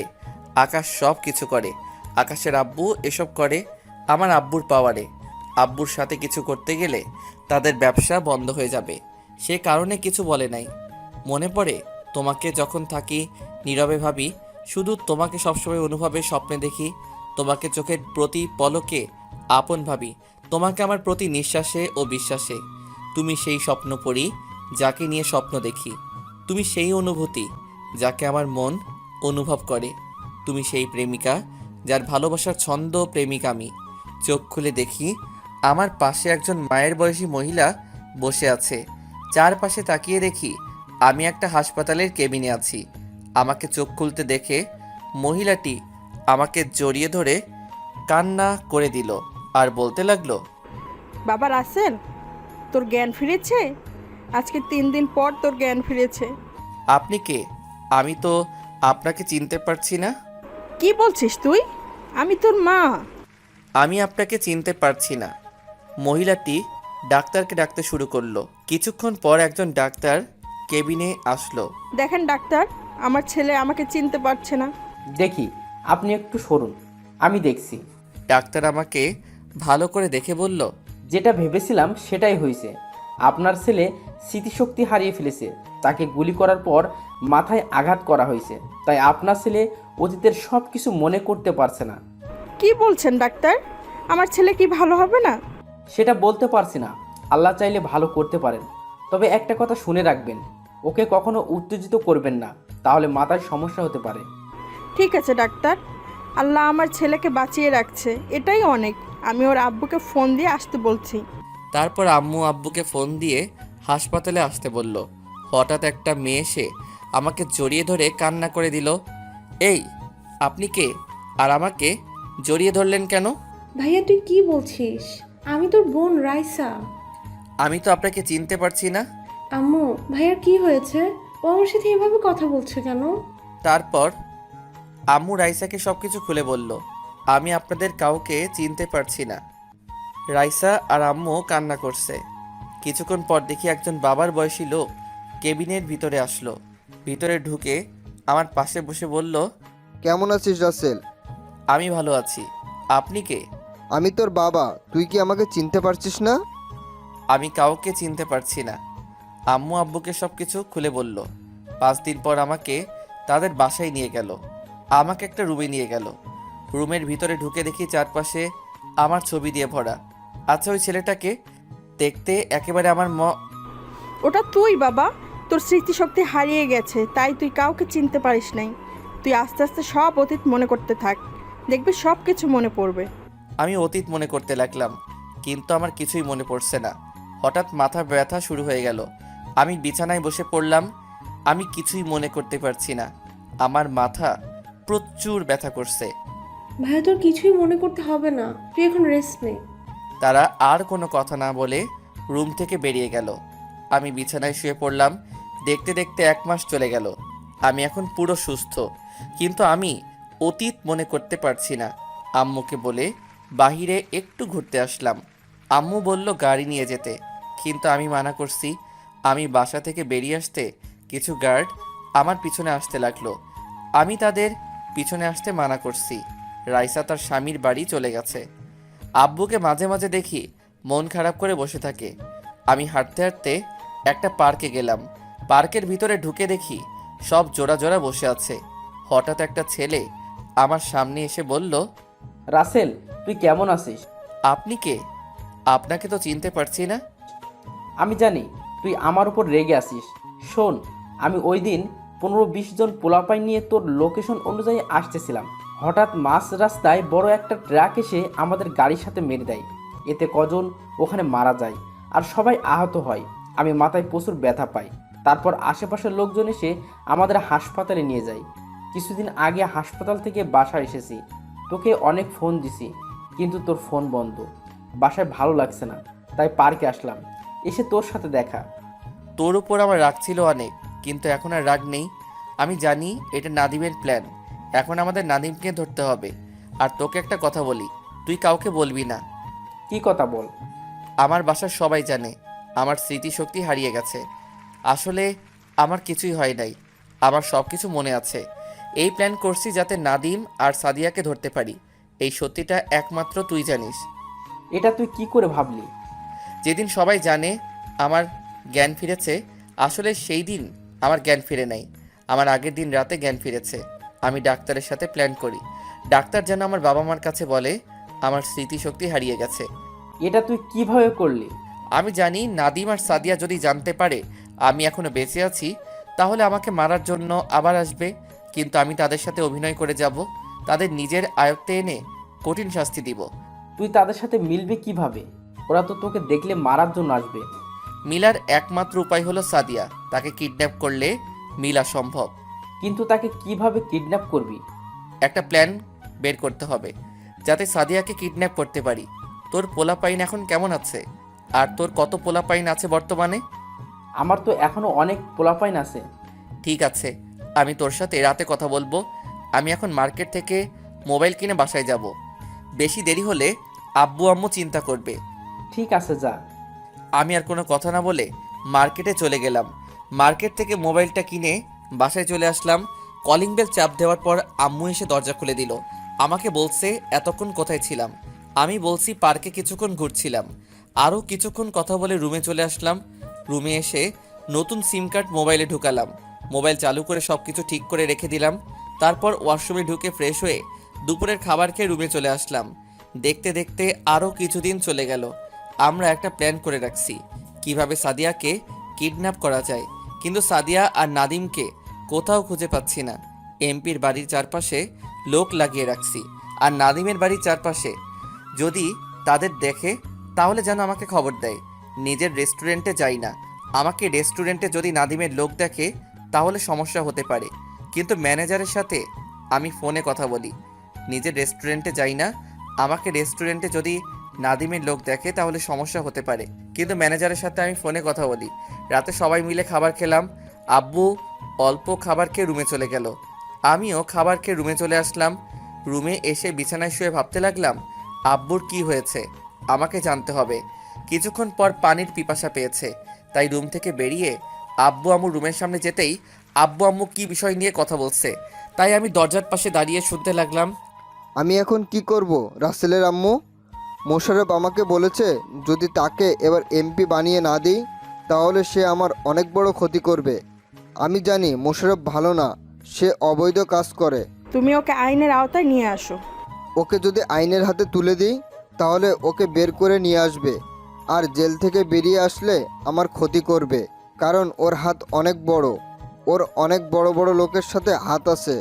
আকাশ সব কিছু করে। আকাশের আব্বু এসব করে আমার আব্বুর পাওয়ারে। আব্বুর সাথে কিছু করতে গেলে তাদের ব্যবসা বন্ধ হয়ে যাবে, সে কারণে কিছু বলে নাই। মনে পড়ে তোমাকে যখন থাকি নীরবে ভাবি, শুধু তোমাকে সবসময় অনুভবে স্বপ্নে দেখি। তোমাকে চোখের প্রতি পলকে আপন ভাবি, তোমাকে আমার প্রতি নিঃশ্বাসে ও বিশ্বাসে। তুমি সেই স্বপ্ন পড়ি যাকে নিয়ে স্বপ্ন দেখি। তুমি সেই অনুভূতি যাকে আমার মন অনুভব করে। তুমি সেই প্রেমিকা যার ভালোবাসার ছন্দ প্রেমিক আমি। চোখ খুলে দেখি আমার পাশে একজন মায়ের বয়সী মহিলা বসে আছে। চারপাশে তাকিয়ে দেখি আমি একটা হাসপাতালের কেবিনে আছি। আমাকে চোখ খুলতে দেখে মহিলাটি আমাকে জড়িয়ে ধরে কান্না করে দিল আর বলতে লাগলো, বাবা রাসেল, তোর জ্ঞান ফিরেছে? আজকে 3 দিন পর তোর জ্ঞান ফিরেছে। আপনি কে? আমি তো আপনাকে চিনতে পারছি না। কি বলছিস তুই? আমি তোর মা। আমি আপনাকে চিনতে পারছি না। মহিলাটি ডাক্তারকে ডাকতে শুরু করলো। কিছুক্ষণ পর একজন ডাক্তার কেবিনে আসলো। দেখেন ডাক্তার, আমার ছেলে আমাকে চিনতে পারছে না। দেখি, আপনি একটু সরুন, আমি দেখছি। ডাক্তার আমাকে ভালো করে দেখে বলল, যেটা ভেবেছিলাম সেটাই হয়েছে। আপনার ছেলে স্মৃতিশক্তি হারিয়ে ফেলেছে। তাকে গুলি করার পর মাথায় আঘাত করা হয়েছে, তাই আপনার ছেলে অতীতের সব কিছু মনে করতে পারছে না। কি বলছেন ডাক্তার? আমার ছেলে কি ভালো হবে না? সেটা বলতে পারছি না, আল্লাহ চাইলে ভালো করতে পারেন। তবে একটা কথা শুনে রাখবেন, ওকে কখনো উত্তেজিত করবেন না, তাহলে মাথায় সমস্যা হতে পারে। ঠিক আছে ডাক্তার, আল্লাহ আমার ছেলেকে বাঁচিয়ে রাখছে, এটাই অনেক। আমি ওর আব্বুকে ফোন দিয়ে আসতে বলছি। তারপর আম্মু আব্বুকে ফোন দিয়ে হাসপাতালে আসতে বলল। হঠাৎ একটা মেয়ে এসে আমাকে জড়িয়ে ধরে কান্না করে দিল। এই, আপনি কে? আর আমাকে জড়িয়ে ধরলেন কেন? ভাইয়া তুই কি বলছিস? আমি তোর বোন রাইসা। আমি তো আপনাকে চিনতে পারছি না। আম্মু, ভাইয়ার কি হয়েছে? ও আমার সাথে এভাবে কথা বলছে কেন? তারপর আম্মু রাইসাকে সব কিছু খুলে বলল। আমি আপনাদের কাউকে চিনতে পারছি না। রাইসা আর আম্মু কান্না করছে। কিছুক্ষণ পর দেখি একজন বাবার বয়সী লোক কেবিনের ভিতরে আসলো। ভিতরে ঢুকে আমার পাশে বসে বলল, কেমন আছিস রাসেল? আমি ভালো আছি। আপনি কে? আমি তোর বাবা, তুই কি আমাকে চিনতে পারছিস না? আমি কাউকে চিনতে পারছি না। আম্মু আব্বুকে সব কিছু খুলে বলল। 5 দিন পর আমাকে তাদের বাসায় নিয়ে গেল। আমাকে একটা রুমে নিয়ে গেল। রুমের ভিতরে ঢুকে দেখি চারপাশে আমার ছবি দিয়ে ভরা। আচ্ছা, ওই ছেলেটাকে দেখতে একেবারে আমার ওটা তুই বাবা। তোর স্মৃতিশক্তি হারিয়ে গেছে, তাই তুই কাউকে চিনতে পারিস নাই। তুই আস্তে আস্তে সব অতীত মনে করতে থাক, দেখবি সব কিছু মনে পড়বে। আমি অতীত মনে করতে লাগলাম, কিন্তু আমার কিছুই মনে পড়ছে না। হঠাৎ মাথা ব্যথা শুরু হয়ে গেল। আমি বিছানায় বসে পড়লাম। আমি কিছুই মনে করতে পারছি না। আমার মাথা প্রচুর ব্যথা করছে। ভাইয়া তোর কিছুই মনে করতে হবে না, তুই এখন রেস্ট নে। তারা আর কোনো কথা না বলে রুম থেকে বেরিয়ে গেল। আমি বিছানায় শুয়ে পড়লাম। দেখতে দেখতে 1 মাস চলে গেল। আমি এখন পুরো সুস্থ, কিন্তু আমি অতীত মনে করতে পারছি না। আম্মুকে বলে বাহিরে একটু ঘুরতে আসলাম। আম্মু বলল গাড়ি নিয়ে যেতে, কিন্তু আমি মানা করছি। আমি বাসা থেকে বেরিয়ে আসতে কিছু গার্ড আমার পিছনে আসতে লাগলো। আমি তাদের পিছনে আসতে মানা করছি। রাইসা তার স্বামীর বাড়ি চলে গেছে। আব্বুকে মাঝে মাঝে দেখি মন খারাপ করে বসে থাকে। আমি হাঁটতে হাঁটতে একটা পার্কে গেলাম। পার্কের ভিতরে ঢুকে দেখি সব জোড়া জোড়া বসে আছে। হঠাৎ একটা ছেলে আমার সামনে এসে বলল, রাসেল, তুই কেমন আছিস? আপনি কে? আপনাকে তো চিনতে পারছি না। আমি জানি তুই আমার উপর রেগে আছিস। শোন, আমি ওই দিন 15-20 জন পোলাপাই নিয়ে তোর লোকেশন অনুযায়ী আসতেছিলাম। হঠাৎ মাঝ রাস্তায় বড় একটা ট্রাক এসে আমাদের গাড়ির সাথে মেরে দেয়। এতে কজন ওখানে মারা যায় আর সবাই আহত হয়। আমি মাথায় প্রচুর ব্যথা পাই। তারপর আশেপাশের লোকজন এসে আমাদের হাসপাতালে নিয়ে যায়। কিছুদিন আগে হাসপাতাল থেকে বাসায় এসেছি। তোকে অনেক ফোন দিছি, কিন্তু তোর ফোন বন্ধ। বাসায় ভালো লাগছে না, তাই পার্কে আসলাম। এসে তোর সাথে দেখা। তোর উপর আমার রাগ ছিল অনেক, কিন্তু এখন আর রাগ নেই। আমি জানি এটা নাদিমের প্ল্যান। এখন আমাদের নাদিমকে ধরতে হবে। আর তোকে একটা কথা বলি, তুই কাউকে বলবি না। কি কথা বল? আমার বাসার সবাই জানে আমার স্মৃতিশক্তি হারিয়ে গেছে। আসলে আমার কিছুই হয় নাই, আমার সব কিছু মনে আছে। এই প্ল্যান করছি যাতে নাদিম আর সাদিয়াকে ধরতে পারি। এই সত্যিটা একমাত্র তুই জানিস। এটা তুই কি করে ভাবলি? যেদিন সবাই জানে আমার জ্ঞান ফিরেছে, আসলে সেই দিন আমার জ্ঞান ফিরে নাই। আমার আগের দিন রাতে জ্ঞান ফিরেছে। আমি ডাক্তারের সাথে প্ল্যান করি। ডাক্তার যেন আমার বাবা মার কাছে বলে আমার স্মৃতিশক্তি হারিয়ে গেছে। এটা তুই কিভাবে করলি? আমি জানি নাদিম আর সাদিয়া যদি জানতে পারে আমি এখনো বেঁচে আছি, তাহলে আমাকে মারার জন্য আবার আসবে। কিন্তু আমি তাদের সাথে অভিনয় করে যাব, তাদের নিজের আয়ত্তে এনে কঠিন শাস্তি দিব। তুই তাদের সাথে মিলবে কিভাবে? ওরা তো তোকে দেখলে মারার জন্য আসবে। মিলার একমাত্র উপায় হলো সাদিয়া। তাকে কিডন্যাপ করলে মিলা সম্ভব। কিন্তু তাকে কিভাবে কিডন্যাপ করবি? একটা প্ল্যান বের করতে হবে যাতে সাদিয়াকে কিডন্যাপ করতে পারি। তোর পোলাপাইন এখন কেমন আছে? আর তোর কত পোলাপাইন আছে বর্তমানে? আমার তো এখনও অনেক পোলাপাইন আছে। ঠিক আছে, আমি তোর সাথে রাতে কথা বলবো। আমি এখন মার্কেট থেকে মোবাইল কিনে বাসায় যাব। বেশি দেরি হলে আব্বু আম্মু চিন্তা করবে। ঠিক আছে, যা। আমি আর কোনো কথা না বলে মার্কেটে চলে গেলাম। মার্কেট থেকে মোবাইলটা কিনে বাসায় চলে আসলাম। কলিং বেল চাপ দেওয়ার পর আম্মু এসে দরজা খুলে দিল। আমাকে বলছে এতক্ষণ কোথায় ছিলাম। আমি বলছি পার্কে কিছুক্ষণ ঘুরছিলাম। আরও কিছুক্ষণ কথা বলে রুমে চলে আসলাম। রুমে এসে নতুন সিম কার্ড মোবাইলে ঢুকালাম। মোবাইল চালু করে সব কিছু ঠিক করে রেখে দিলাম। তারপর ওয়াশরুমে ঢুকে ফ্রেশ হয়ে দুপুরের খাবার খেয়ে রুমে চলে আসলাম। দেখতে দেখতে আরও কিছুদিন চলে গেল। আমরা একটা প্ল্যান করে রাখছি কিভাবে সাদিয়াকে কিডন্যাপ করা যায়, কিন্তু সাদিয়া আর নাদিমকে কোথাও খুঁজে পাচ্ছি না। এমপির বাড়ির চারপাশে লোক লাগিয়ে রাখছি, আর নাদিমের বাড়ির চারপাশে যদি তাদের দেখে তাহলে যেন আমাকে খবর দেয়। নিজের রেস্টুরেন্টে যাই না, আমাকে রেস্টুরেন্টে যদি নাদিমের লোক দেখে তাহলে সমস্যা হতে পারে। কিন্তু ম্যানেজারের সাথে আমি ফোনে কথা বলি। নিজের রেস্টুরেন্টে যাই না, আমাকে রেস্টুরেন্টে যদি নাদিমের লোক দেখে তাহলে সমস্যা হতে পারে, কিন্তু ম্যানেজারের সাথে আমি ফোনে কথা বলি। রাতে সবাই মিলে খাবার খেলাম। আব্বু অল্প খাবার খেয়ে রুমে চলে গেল। আমিও খাবার খেয়ে রুমে চলে আসলাম। রুমে এসে বিছানায় শুয়ে ভাবতে লাগলাম আব্বুর কি হয়েছে, আমাকে জানতে হবে। কিছুক্ষণ পর পানির পিপাসা পেয়েছে, তাই রুম থেকে বেরিয়ে আব্বু আম্মু রুমের সামনে যেতেই আব্বু আম্মু কি বিষয় নিয়ে কথা বলছে, তাই আমি দরজার পাশে দাঁড়িয়ে শুনতে লাগলাম। আমি এখন কি করব রাসেলের আম্মু? মোশাররফ আমাকে বলেছে যদি তাকে এবার এমপি বানিয়ে না দিই তাহলে সে আমার অনেক বড় ক্ষতি করবে। আমি জানি মোশাররফ ভালো না, সে অবৈধ কাজ করে। তুমি ওকে আইনের আওতায় নিয়ে আসো। ওকে যদি আইনের হাতে তুলে দিই তাহলে ওকে বের করে নিয়ে আসবে, আর জেল থেকে বেরিয়ে আসলে আমার ক্ষতি করবে, কারণ ওর হাত অনেক বড়, ওর অনেক বড় বড় লোকের সাথে হাত আছে।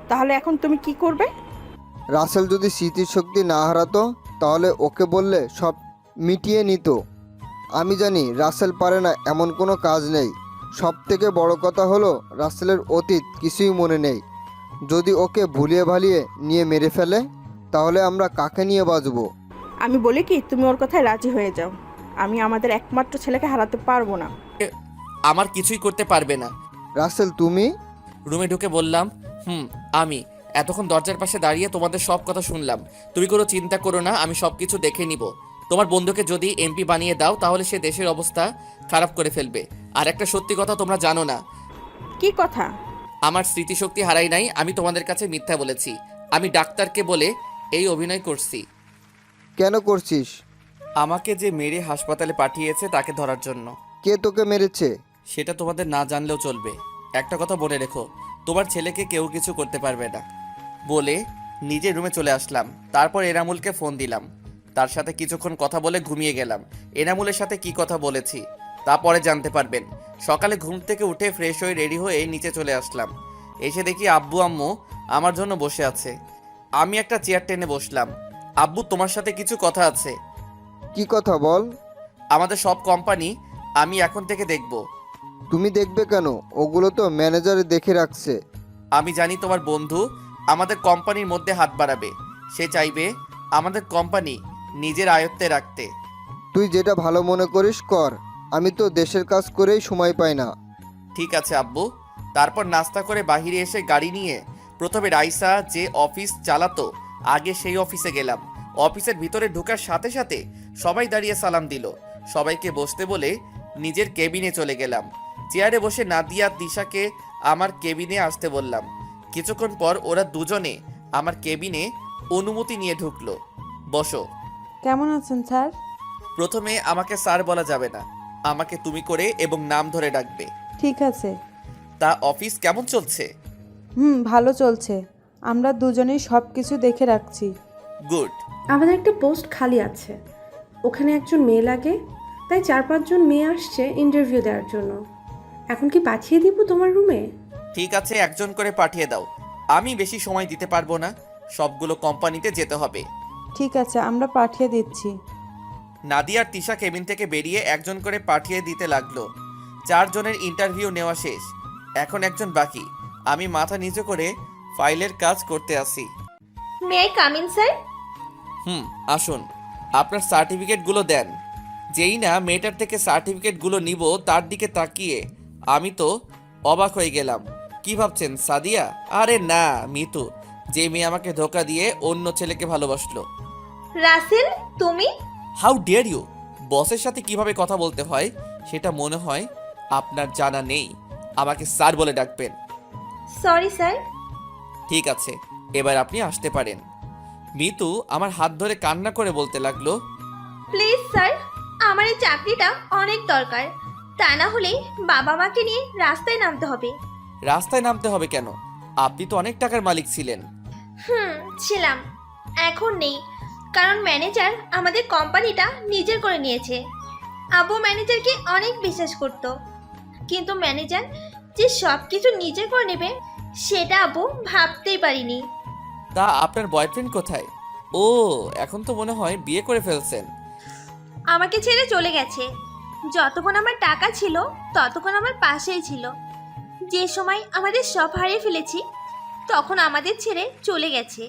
তাহলে এখন তুমি কি করবে? রাসেল যদি স্মৃতিশক্তি না হারাতো তাহলে ওকে বললে সব মিটিয়ে নিত। আমি জানি রাসেল পারে না এমন কোনো কাজ নেই। সব থেকে বড় কথা হলো রাসেলের অতীত কিছুই মনে নেই। যদি ওকে ভুলিয়ে ভালিয়ে নিয়ে মেরে ফেলে তাহলে আমরা কাকে নিয়ে বাঁচবো? আমি বলি কি তুমি ওর কথায় রাজি হয়ে যাও। আমি আমাদের একমাত্র ছেলেকে হারাতে পারবো না। আমার কিছুই করতে পারবে না। রাসেল তুমি? রুমে ঢুকে বললাম আমি এতক্ষণ দরজার পাশে দাঁড়িয়ে তোমাদের সব কথা শুনলাম। তুমি কোনো চিন্তা করো না, আমি সব কিছু দেখে নিব। তোমার বন্ধুকে যদি এমপি বানিয়ে দাও তাহলে সে দেশের অবস্থা খারাপ করে ফেলবে। আর একটা সত্যি কথা তোমরা জানো না। কি কথা? আমার স্মৃতিশক্তি হারাই নাই, আমি তোমাদের কাছে মিথ্যা বলেছি। আমি ডাক্তারকে বলে এই অভিনয় করছি। কেন করছিস? আমাকে যে মেরে হাসপাতালে পাঠিয়েছে তাকে ধরার জন্য। কে তোকে মেরেছে? সেটা তোমাদের না জানলেও চলবে। একটা কথা মনে রেখো, তোমার ছেলেকে কেউ কিছু করতে পারবে না। বলে নিজের রুমে চলে আসলাম। তারপর এনামুলকে ফোন দিলাম। তার সাথে কিছুক্ষণ কথা বলে ঘুমিয়ে গেলাম। এনামুলের সাথে কি কথা বলেছি তা পরে জানতে পারবেন। সকালে ঘুম থেকে উঠে ফ্রেশ হয়ে রেডি হয়ে নিচে চলে আসলাম। এসে দেখি আব্বু আম্মু আমার জন্য বসে আছে। আমি একটা চেয়ার টেনে বসলাম। আব্বু, তোমার সাথে কিছু কথা আছে। কি কথা বল? আমাদের সব কোম্পানি আমি এখন থেকে দেখব। তুমি দেখবে কেন? ওগুলো তো ম্যানেজারে দেখে রাখছে। আমি জানি তোমার বন্ধু আমাদের কোম্পানির মধ্যে হাত বাড়াবে। সে চাইবে আমাদের কোম্পানি নিজের আয়ত্তে রাখতে। তুই যেটা ভালো মনে করিস কর, আমি তো দেশের কাজ করেই সময় পাই না। ঠিক আছে আব্বু। তারপর নাস্তা করে বাইরে এসে গাড়ি নিয়ে প্রথমে রাইসা যে অফিস চালাতো আগে সেই অফিসে গেলাম। অফিসের ভিতরে ঢোকার সাথে সাথে সবাই দাঁড়িয়ে সালাম দিল। সবাইকে বসতে বলে নিজের কেবিনে চলে গেলাম। চেয়ারে বসে নাদিয়া দিশাকে আমার কেবিনে আসতে বললাম। কিছুক্ষণ পর ওরা দুজনে আমার কেবিনে অনুমতি নিয়ে ঢুকলো। বসো। কেমন আছেন স্যার? প্রথমে আমাকে স্যার বলা যাবে না, আমাকে তুমি করে এবং নাম ধরে ডাকবে। ঠিক আছে। তা অফিস কেমন চলছে? ভালো চলছে। আমরা দুজনেই সব কিছু দেখে রাখছি। গুড। আমাদের একটা পোস্ট খালি আছে, ওখানে একজন মেয়ে লাগে, তাই 4-5 জন মেয়ে আসছে ইন্টারভিউ দেওয়ার জন্য। এখন কি পাঠিয়ে দিব তোমার রুমে? ঠিক আছে, একজন করে পাঠিয়ে দাও। আমি বেশি সময় দিতে পারবো না, সবগুলো কোম্পানিতে যেতে হবে। ঠিক আছে, আমরা পাঠিয়ে দিচ্ছি। নাদিয়া আর তিশা কেবিন থেকে বেরিয়ে একজন করে পাঠিয়ে দিতে লাগলো। 4 জনের ইন্টারভিউ নেওয়া শেষ, এখন একজন বাকি। আমি মাথা নিচু করে ফাইলের কাজ করতে আসি। May I come in sir? আসুন, আপনার সার্টিফিকেটগুলো দেন। যেই না মেয়েটার থেকে সার্টিফিকেটগুলো নিব তার দিকে তাকিয়ে আমি তো অবাক হয়ে গেলাম। কি ভাবছেন সাদিয়া? আরে না, মিতু, যে মেয়ে আমাকে ধোকা দিয়ে অন্য ছেলেকে ভালোবাসলো। রাসেল, তুমি? How dare you! বসের সাথে কিভাবে কথা বলতে হয় সেটা মনে হয় আপনার জানা নেই। আমাকে স্যার বলে ডাকবেন। Sorry sir. ঠিক আছে, এবার আপনি আসতে পারেন। মিতু আমার হাত ধরে কান্না করে বলতে লাগলো, প্লিজ স্যার, আমার এই চাকরিটা অনেক দরকার। তা না হলে বাবা মাকে নিয়ে রাস্তায় নামতে হবে। রাস্তায় নামতে হবে কেন? আপনি তো অনেক টাকার মালিক ছিলেন। ছিলাম, এখন নেই, কারণ ম্যানেজার আমাদের কোম্পানিটা নিজের করে নিয়েছে। আব্বু ম্যানেজারকে অনেক বিশ্বাস করত, কিন্তু ম্যানেজার যে সব কিছু নিজে করে নেবে সেটা আব্বু ভাবতেই পারিনি। তা আপনার বয়ফ্রেন্ড কোথায়? ও, এখন তো মনে হয় বিয়ে করে ফেলছেন। আমাকে ছেড়ে চলে গেছে। যতক্ষণ আমার টাকা ছিল ততক্ষণ আমার পাশেই ছিল। যে সময় আমাদের সব হারিয়ে ফেলেছি তখন আমাদের ছেড়ে চলে গেছে।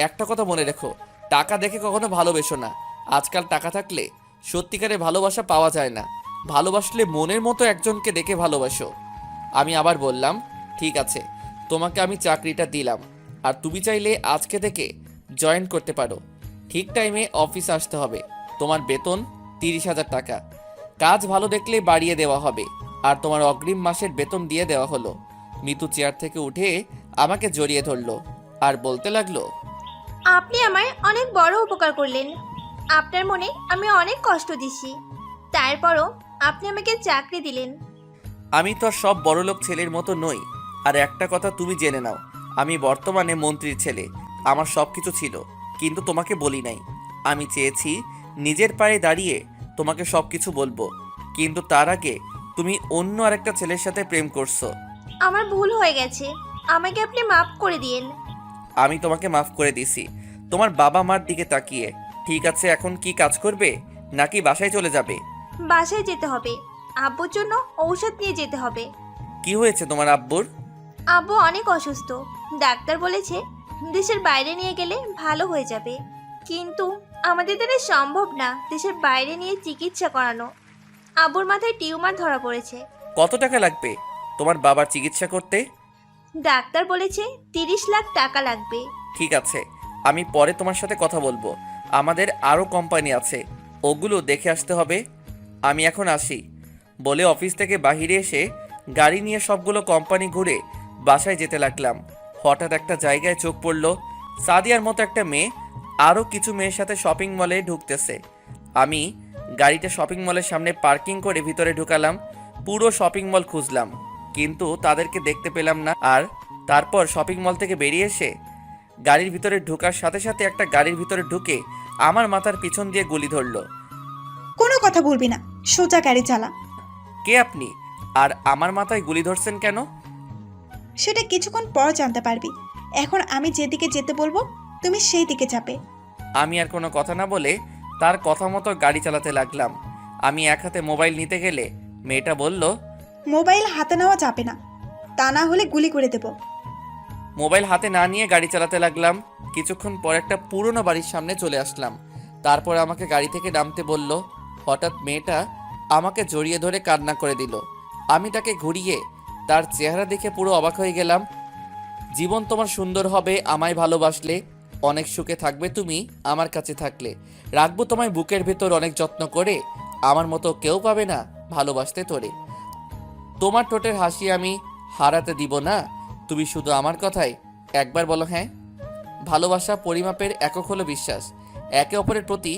একটা কথা মনে রেখো, টাকা দেখে কখনো ভালোবেসো না। আজকাল টাকা থাকলে সত্যিকারের ভালোবাসা পাওয়া যায় না। ভালোবাসলে মনের মতো একজনকে দেখে ভালোবাসো। আমি আবার বললাম, ঠিক আছে, তোমাকে আমি চাকরিটা দিলাম, আর তুমি চাইলে আজকে থেকে জয়েন করতে পারো। ঠিক টাইমে অফিস আসতে হবে। তোমার বেতন 30,000 টাকা। কাজ ভালো দেখলে বাড়িয়ে দেওয়া হবে, আর তোমার অগ্রিম মাসের বেতন দিয়ে দেওয়া হলো। মিতু চেয়ার থেকে উঠে আমাকে জড়িয়ে ধরলো আর বলতে লাগলো, আপনি আমায় অনেক বড় উপকার করলেন। আপনার মনে আমি অনেক কষ্ট দিছি, তারপরও আপনি আমাকে চাকরি দিলেন। আমি তো আর সব বড়লোক ছেলের মতো নই। আর একটা কথা তুমি জেনে নাও, আমি বর্তমানে মন্ত্রীর ছেলে। আমার সব কিছু ছিল, কিন্তু তোমাকে বলি নাই। আমি চেয়েছি নিজের পায়ে দাঁড়িয়ে তোমাকে সব কিছু বলবো, কিন্তু তার আগে তুমি অন্য আরেকটা ছেলের সাথে প্রেম করছো। আমার ভুল হয়ে গেছে, আমাকে আপনি মাফ করে দিন। আমি তোমাকে মাফ করে দিছি তোমার বাবা মার দিকে তাকিয়ে। ঠিক আছে, এখন কি কাজ করবে, নাকি বাসায় চলে যাবে? বাসায় যেতে হবে, আব্বুর জন্য ঔষধ নিয়ে যেতে হবে। কি হয়েছে তোমার আব্বুর? আব্বু অনেক অসুস্থ, ডাক্তার বলেছে দেশের বাইরে নিয়ে গেলে ভালো হয়ে যাবে, কিন্তু আমাদের দ্বারা সম্ভব না দেশের বাইরে নিয়ে চিকিৎসা করানো। আব্বুর মাথায় টিউমার ধরা পড়েছে। কত টাকা লাগবে তোমার বাবার চিকিৎসা করতে? ডাক্তার বলেছে 30 লাখ টাকা লাগবে। ঠিক আছে, আমি পরে তোমার সাথে কথা বলবো। আমাদের আরও কোম্পানি আছে, ওগুলো দেখে আসতে হবে। আমি এখন আসি। বলে অফিস থেকে বাহিরে এসে গাড়ি নিয়ে সবগুলো কোম্পানি ঘুরে বাসায় যেতে লাগলাম। হঠাৎ একটা জায়গায় চোখ পড়ল। সাদিয়ার মতো একটা মেয়ে আরও কিছু মেয়ের সাথে শপিং মলে ঢুকতেছে। আমি গাড়িটা শপিং মলের সামনে পার্কিং করে ভিতরে ঢুকালাম। পুরো শপিং মল খুঁজলাম, কিন্তু তাদেরকে দেখতে পেলাম না। আর তারপর শপিং মল থেকে বেরিয়ে এসে গাড়ির ভিতরে ঢোকার সাথে সাথে একটা গাড়ির ভিতরে ঢুকে আমার মাথার পিছন দিয়ে গুলি ধরলো। কোনো কথা বলবি না, সোজা গাড়ি চালা। কে আপনি, আর আমার মাথায় গুলি ধরছেন কেন? সেটা কিছুক্ষণ পর জানতে পারবি। এখন আমি যেদিকে যেতে বলবো তুমি সেই দিকে যাবে। আমি আর কোনো কথা না বলে তার কথা মতো গাড়ি চালাতে লাগলাম। আমি এক হাতে মোবাইল নিতে গেলে মেয়েটা বলল, মোবাইল হাতে নেওয়া যাবে না, তা না হলে গুলি করে দেব। মোবাইল হাতে না নিয়ে গাড়ি চালাতে লাগলাম। কিছুক্ষণ পর একটা পুরনো বাড়ির সামনে চলে আসলাম। তারপর আমাকে গাড়ি থেকে নামতে বলল। হঠাৎ মেয়েটা আমাকে জড়িয়ে ধরে কান্না করে দিল। আমি তাকে ঘুরিয়ে তার চেহারা দেখে পুরো অবাক হয়ে গেলাম। জীবন তোমার সুন্দর হবে আমায় ভালোবাসলে, অনেক সুখে থাকবে তুমি আমার কাছে থাকলে, রাখবো তোমায় বুকের ভেতর অনেক যত্ন করে, আমার মতো কেউ পাবে না ভালোবাসতে তোরে, তোমার ঠোঁটের হাসি আমি হারাতে দিব না, তুমি শুধু আমার কথাই একবার বলো হ্যাঁ। ভালোবাসা পরিমাপের একক হলো বিশ্বাস। একে অপরের প্রতি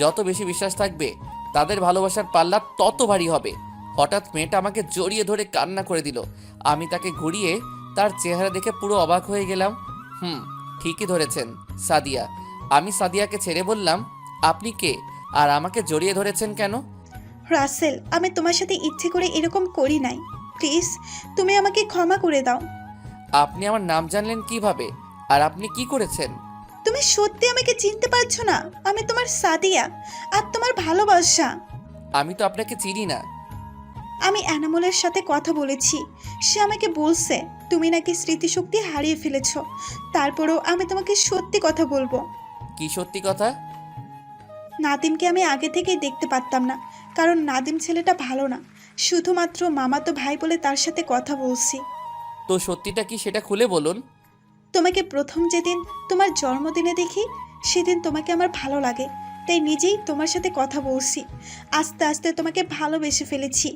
যত বেশি বিশ্বাস থাকবে তাদের ভালোবাসার পাল্লা তত ভারী হবে। হঠাৎ মেয়েটা আমাকে জড়িয়ে ধরে কান্না করে দিল। আমি তাকে ঘুরিয়ে তার চেহারা দেখে পুরো অবাক হয়ে গেলাম। ঠিকই ধরেছেন, সাদিয়া। আমি সাদিয়াকে ছেড়ে বললাম, আপনি কে, আর আমাকে জড়িয়ে ধরেছেন কেন? রাসেল, আমি তোমার সাথে ইচ্ছে করে এরকম করি নাই। প্লিজ তুমি আমাকে ক্ষমা করে দাও। আপনি আমার নাম জানলেন কিভাবে, আর আপনি কি করেছেন? তুমি সত্যি আমাকে চিনতে পারছো না? আমি তোমার সাদিয়া, আর তোমার ভালোবাসা। আমি তো আপনাকে চিনি না। আমি অ্যানামলের সাথে কথা বলেছি, সে আমাকে বলছে তুমি নাকি স্মৃতিশক্তি হারিয়ে ফেলেছো। তারপরেও আমি তোমাকে সত্যি কথা বলবো। কি সত্যি কথা? নাদিমকে আমি আগে থেকেই দেখতে পারতাম না, কারণ নাদিম ছেলেটা ভালো না। শুধুমাত্র মামাতো ভাই বলে তার সাথে কথা বলছি। তো সত্যিটা কি সেটা খুলে বলুন। তোমাকে প্রথম যেদিন তোমার জন্মদিনে দেখি সেদিন তোমাকে আমার ভালো লাগে, তাই নিজেই তোমার সাথে কথা বলছি। আস্তে আস্তে তোমাকে ভালোবেসে ফেলেছি।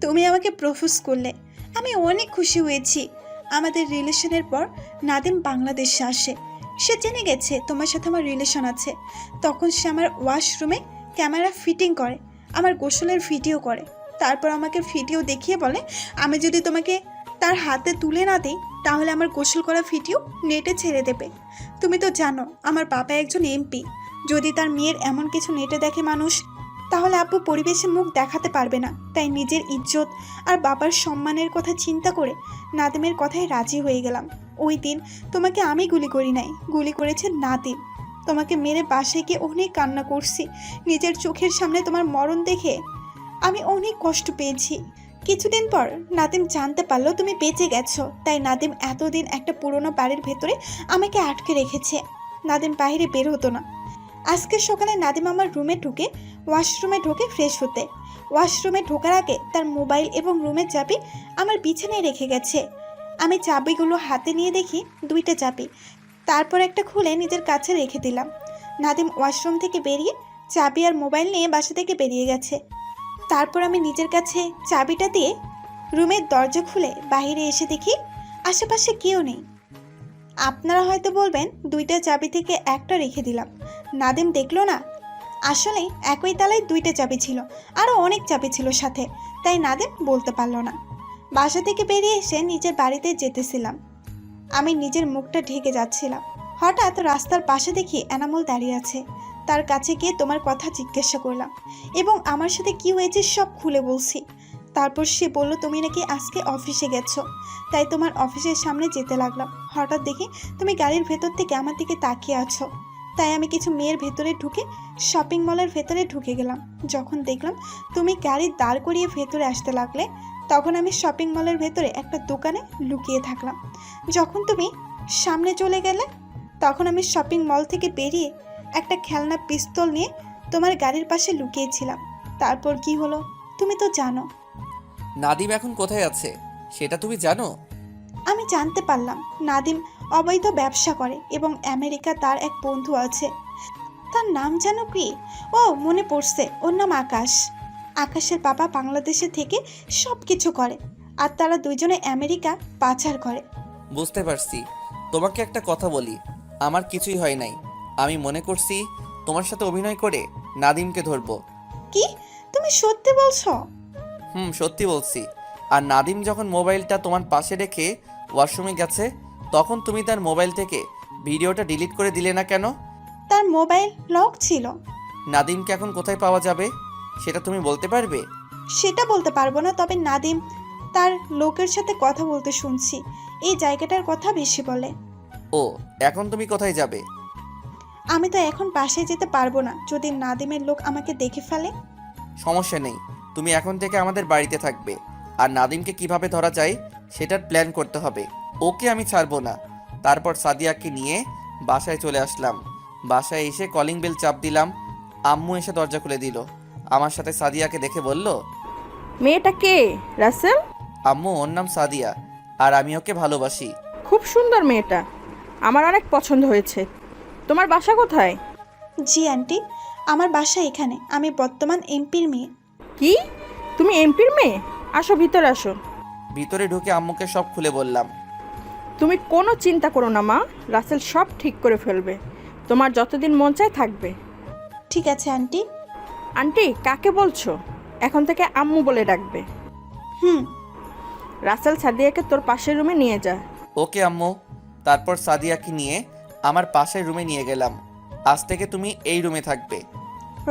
তুমি আমাকে প্রপোজ করলে, আমি অনেক খুশি হয়েছি। আমাদের রিলেশনের পর নাদিম বাংলাদেশে আসে। সে জেনে গেছে তোমার সাথে আমার রিলেশন আছে। তখন সে আমার ওয়াশরুমে ক্যামেরা ফিটিং করে, আমার গোসলের ভিডিও করে। তারপর আমাকে ভিডিও দেখিয়ে বলে আমি যদি তোমাকে তার হাতে তুলে না দিই তাহলে আমার গোসল করা ভিডিও নেটে ছেড়ে দেবে। তুমি তো জানো আমার বাবা একজন এমপি। যদি তার মেয়ের এমন কিছু নেটে দেখে মানুষ, তাহলে আব্বু পরিবেশে মুখ দেখাতে পারবে না। তাই নিজের ইজ্জত আর বাবার সম্মানের কথা চিন্তা করে নাদিমের কথায় রাজি হয়ে গেলাম। ওই দিন তোমাকে আমি গুলি করি নাই, গুলি করেছে নাদিম। তোমাকে মেরে বাসায় গিয়ে অনেক কান্না করছি। নিজের চোখের সামনে তোমার মরণ দেখে আমি অনেক কষ্ট পেয়েছি। কিছুদিন পর নাদিম জানতে পারলো তুমি বেঁচে গেছো। তাই নাদিম এতদিন একটা পুরোনো বাড়ির ভেতরে আমাকে আটকে রেখেছে। নাদিম বাইরে বের হতো না। আজকে সকালে নাদিম আমার রুমে ঢুকে ওয়াশরুমে ঢোকে ফ্রেশ হতে। ওয়াশরুমে ঢোকার আগে তার মোবাইল এবং রুমের চাবি আমার বিছানায় রেখে গেছে। আমি চাবিগুলো হাতে নিয়ে দেখি 2টা চাবি। তারপর একটা খুলে নিজের কাছে রেখে দিলাম। নাদিম ওয়াশরুম থেকে বেরিয়ে চাবি আর মোবাইল নিয়ে বাসা থেকে বেরিয়ে গেছে। তারপর আমি নিজের কাছে চাবিটা দিয়ে রুমের দরজা খুলে বাইরে এসে দেখি আশেপাশে কেউ নেই। আপনারা হয়তো বলবেন 2টা চাবি থেকে একটা রেখে দিলাম, নাদিম দেখলো না। আসলে একই তালায় 2টা চাবি ছিল, আরও অনেক চাবি ছিল সাথে, তাই নাদিম বলতে পারলো না। বাসা থেকে বেরিয়ে এসে নিজের বাড়িতে যেতেছিলাম। আমি নিজের মুখটা ঢেকে যাচ্ছিলাম। হঠাৎ রাস্তার পাশে দেখি এনামুল দাঁড়িয়ে আছে। তার কাছে গিয়ে তোমার কথা জিজ্ঞাসা করলাম এবং আমার সাথে কি হয়েছে সব খুলে বলছি। তারপর সে বলল তুমি নাকি আজকে অফিসে গেছো, তাই তোমার অফিসের সামনে যেতে লাগলাম। হঠাৎ দেখি তুমি গাড়ির ভেতর থেকে আমার দিকে তাকিয়ে আছো। তাই আমি কিছু মেয়ের ভেতরে ঢুকে শপিং মলের ভেতরে ঢুকে গেলাম। যখন দেখলাম তুমি গাড়ি দাঁড় করিয়ে ভেতরে আসতে লাগলে, তখন আমি শপিং মলের ভেতরে একটা দোকানে লুকিয়ে থাকলাম। যখন তুমি সামনে চলে গেলে, তখন আমি শপিং মল থেকে বেরিয়ে একটা খেলনা পিস্তল নিয়ে তোমার গাড়ির পাশে লুকিয়েছিলাম। তারপর কি হলো তুমি তো জানো। নাদিম এখন কোথায় আছে সেটা তুমি জানো? আমি জানতে পারলাম নাদিম অবৈধ ব্যবসা করে এবং আমেরিকা তার এক বন্ধু আছে। তার নাম জানো কি? ও মনে পড়ছে, ওর নাম আকাশ। আকাশের বাবা বাংলাদেশে থেকে সব কিছু করে, আর তারা দুইজনে আমেরিকা পাচার করে। বুঝতে পারছি। তোমাকে একটা কথা বলি, আমার কিছুই হয় নাই। আমি মনে করছি তোমার সাথে অভিনয় করে নাদিমকে ধরবো। কি তুমি সত্যি বলছো? সত্যি বলছি। আর নাদিম যখন মোবাইলটা তোমার পাশে রেখে ওয়াশরুমে গেছে, তখন তুমি তার মোবাইল থেকে ভিডিওটা ডিলিট করে দিলে না কেন? তার মোবাইল লক ছিল। নাদিমকে এখন কোথায় পাওয়া যাবে সেটা তুমি বলতে পারবে? সেটা বলতে পারবো না, তবে নাদিম তার লোকের সাথে কথা বলতে শুনছি। এই জায়গাটার কথা বেশি বলে। ও, এখন তুমি কোথায় যাবে? আমি তো এখন বাসায় যেতে পারবো না, যদি নাদিমের লোক আমাকে দেখে ফেলে। সমস্যা নেই, তুমি এখন থেকে আমাদের বাড়িতে থাকবে। আর নাদিমকে কিভাবে ধরা যায় সেটার প্ল্যান করতে হবে। ওকে আমি ছাড়বো না। তারপর সাদিয়াকে নিয়ে বাসায় চলে আসলাম। বাসায় এসে কলিং বেল চাপ দিলাম। আম্মু এসে দরজা খুলে দিল। আমার সাথে সাদিয়াকে দেখে বলল, মেয়েটা কে রাসেল? আম্মু, ওর নাম সাদিয়া, আর আমি ওকে ভালোবাসি। খুব সুন্দর মেয়েটা, আমার অনেক পছন্দ হয়েছে। তোমার বাসা কোথায়? জি আন্টি, আমার বাসা এখানে। আমি বর্তমান এমপির মেয়ে। কি, তুমি এমপির মেয়ে? আসো ভিতরে আসো। ভিতরে ঢুকে আম্মুকে সব খুলে বললাম। তুমি কোনো চিন্তা করো না মা, রাসেল সব ঠিক করে ফেলবে। তোমার যতদিন মন চায় থাকবে। ঠিক আছে আন্টি। আন্টি কাকে বলছো? এখন থেকে আম্মু বলে ডাকবে। রাসেল সাদিয়াকে তোর পাশের রুমে নিয়ে যা। ওকে আম্মু। তারপর সাদিয়াকে নিয়ে আমার পাশের রুমে নিয়ে গেলাম। আজ থেকে তুমি এই রুমে থাকবে।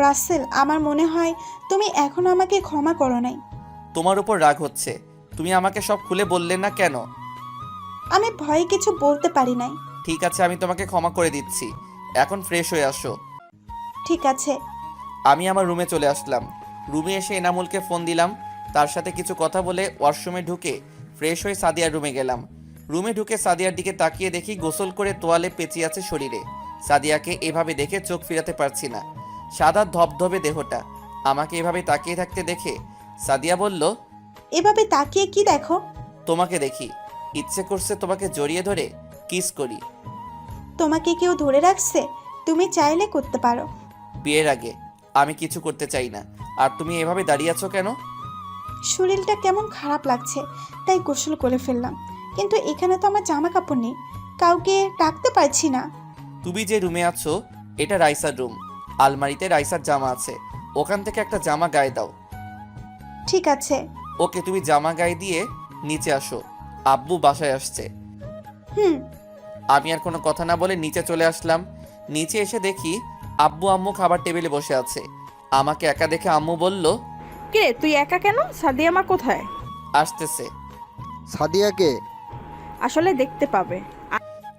রাসেল, আমার মনে হয় তুমি এখনো আমাকে ক্ষমা করো নাই। তোমার উপর রাগ হচ্ছে। তুমি আমাকে সব খুলে বললে না কেন? আমি ভয়ে কিছু বলতে পারি নাই। ঠিক আছে, আমি তোমাকে ক্ষমা করে দিচ্ছি। এখন ফ্রেশ হয়ে আসো। ঠিক আছে। আমি আমার রুমে চলে আসলাম। রুমে এসে এনামুলকে ফোন দিলাম। তার সাথে কিছু কথা বলে ওয়াশরুমে ঢুকে ফ্রেশ হয়ে সাদিয়ার রুমে গেলাম। রুমে ঢুকে সাদিয়ার দিকে তাকিয়ে দেখি গোসল করে তোয়ালে পেঁচিয়ে আছে শরীরে। সাদিয়াকে এভাবে দেখে চোখ ফিরাতে পারছি না। সাদা ধবধবে দেহটা। আমাকে এভাবে তাকিয়ে থাকতে দেখে সাদিয়া বলল, এভাবে তাকিয়ে কি দেখো? তোমাকে দেখি, ইচ্ছে করছে তোমাকে জড়িয়ে ধরে কিস করি। তোমাকে কেউ ধরে রাখছে? তুমি চাইলে করতে পারো। বিয়ের আগে আমি কিছু করতে চাই না। আর তুমি এভাবে দাঁড়িয়ে আছো কেন? শরীরটা কেমন খারাপ লাগছে, তাই গোসল করে ফেললাম। কিন্তু এখানে তো আমার জামা কাপড় নেই, কাউকে ডাকতে পারছি না। তুমি যে রুমে আছো এটা রাইসার রুম। আলমারিতে রাইসার জামা আছে, ওখান থেকে একটা জামা গায়ে দাও। ঠিক আছে। ওকে, তুমি জামা গায়ে দিয়ে নিচে আসো, আব্বু বাসায় আসছে। হুম। আমি আর কোনো কথা না বলে নিচে চলে আসলাম। নিচে এসে দেখি আব্বু আম্মু খাবার টেবিলে বসে আছে। আমাকে একা দেখে আম্মু বলল, কিরে তুই একা কেন? সাদিয়া মা কোথায়? আসতেছে। সাদিয়াকে? আসলে দেখতে পাবে।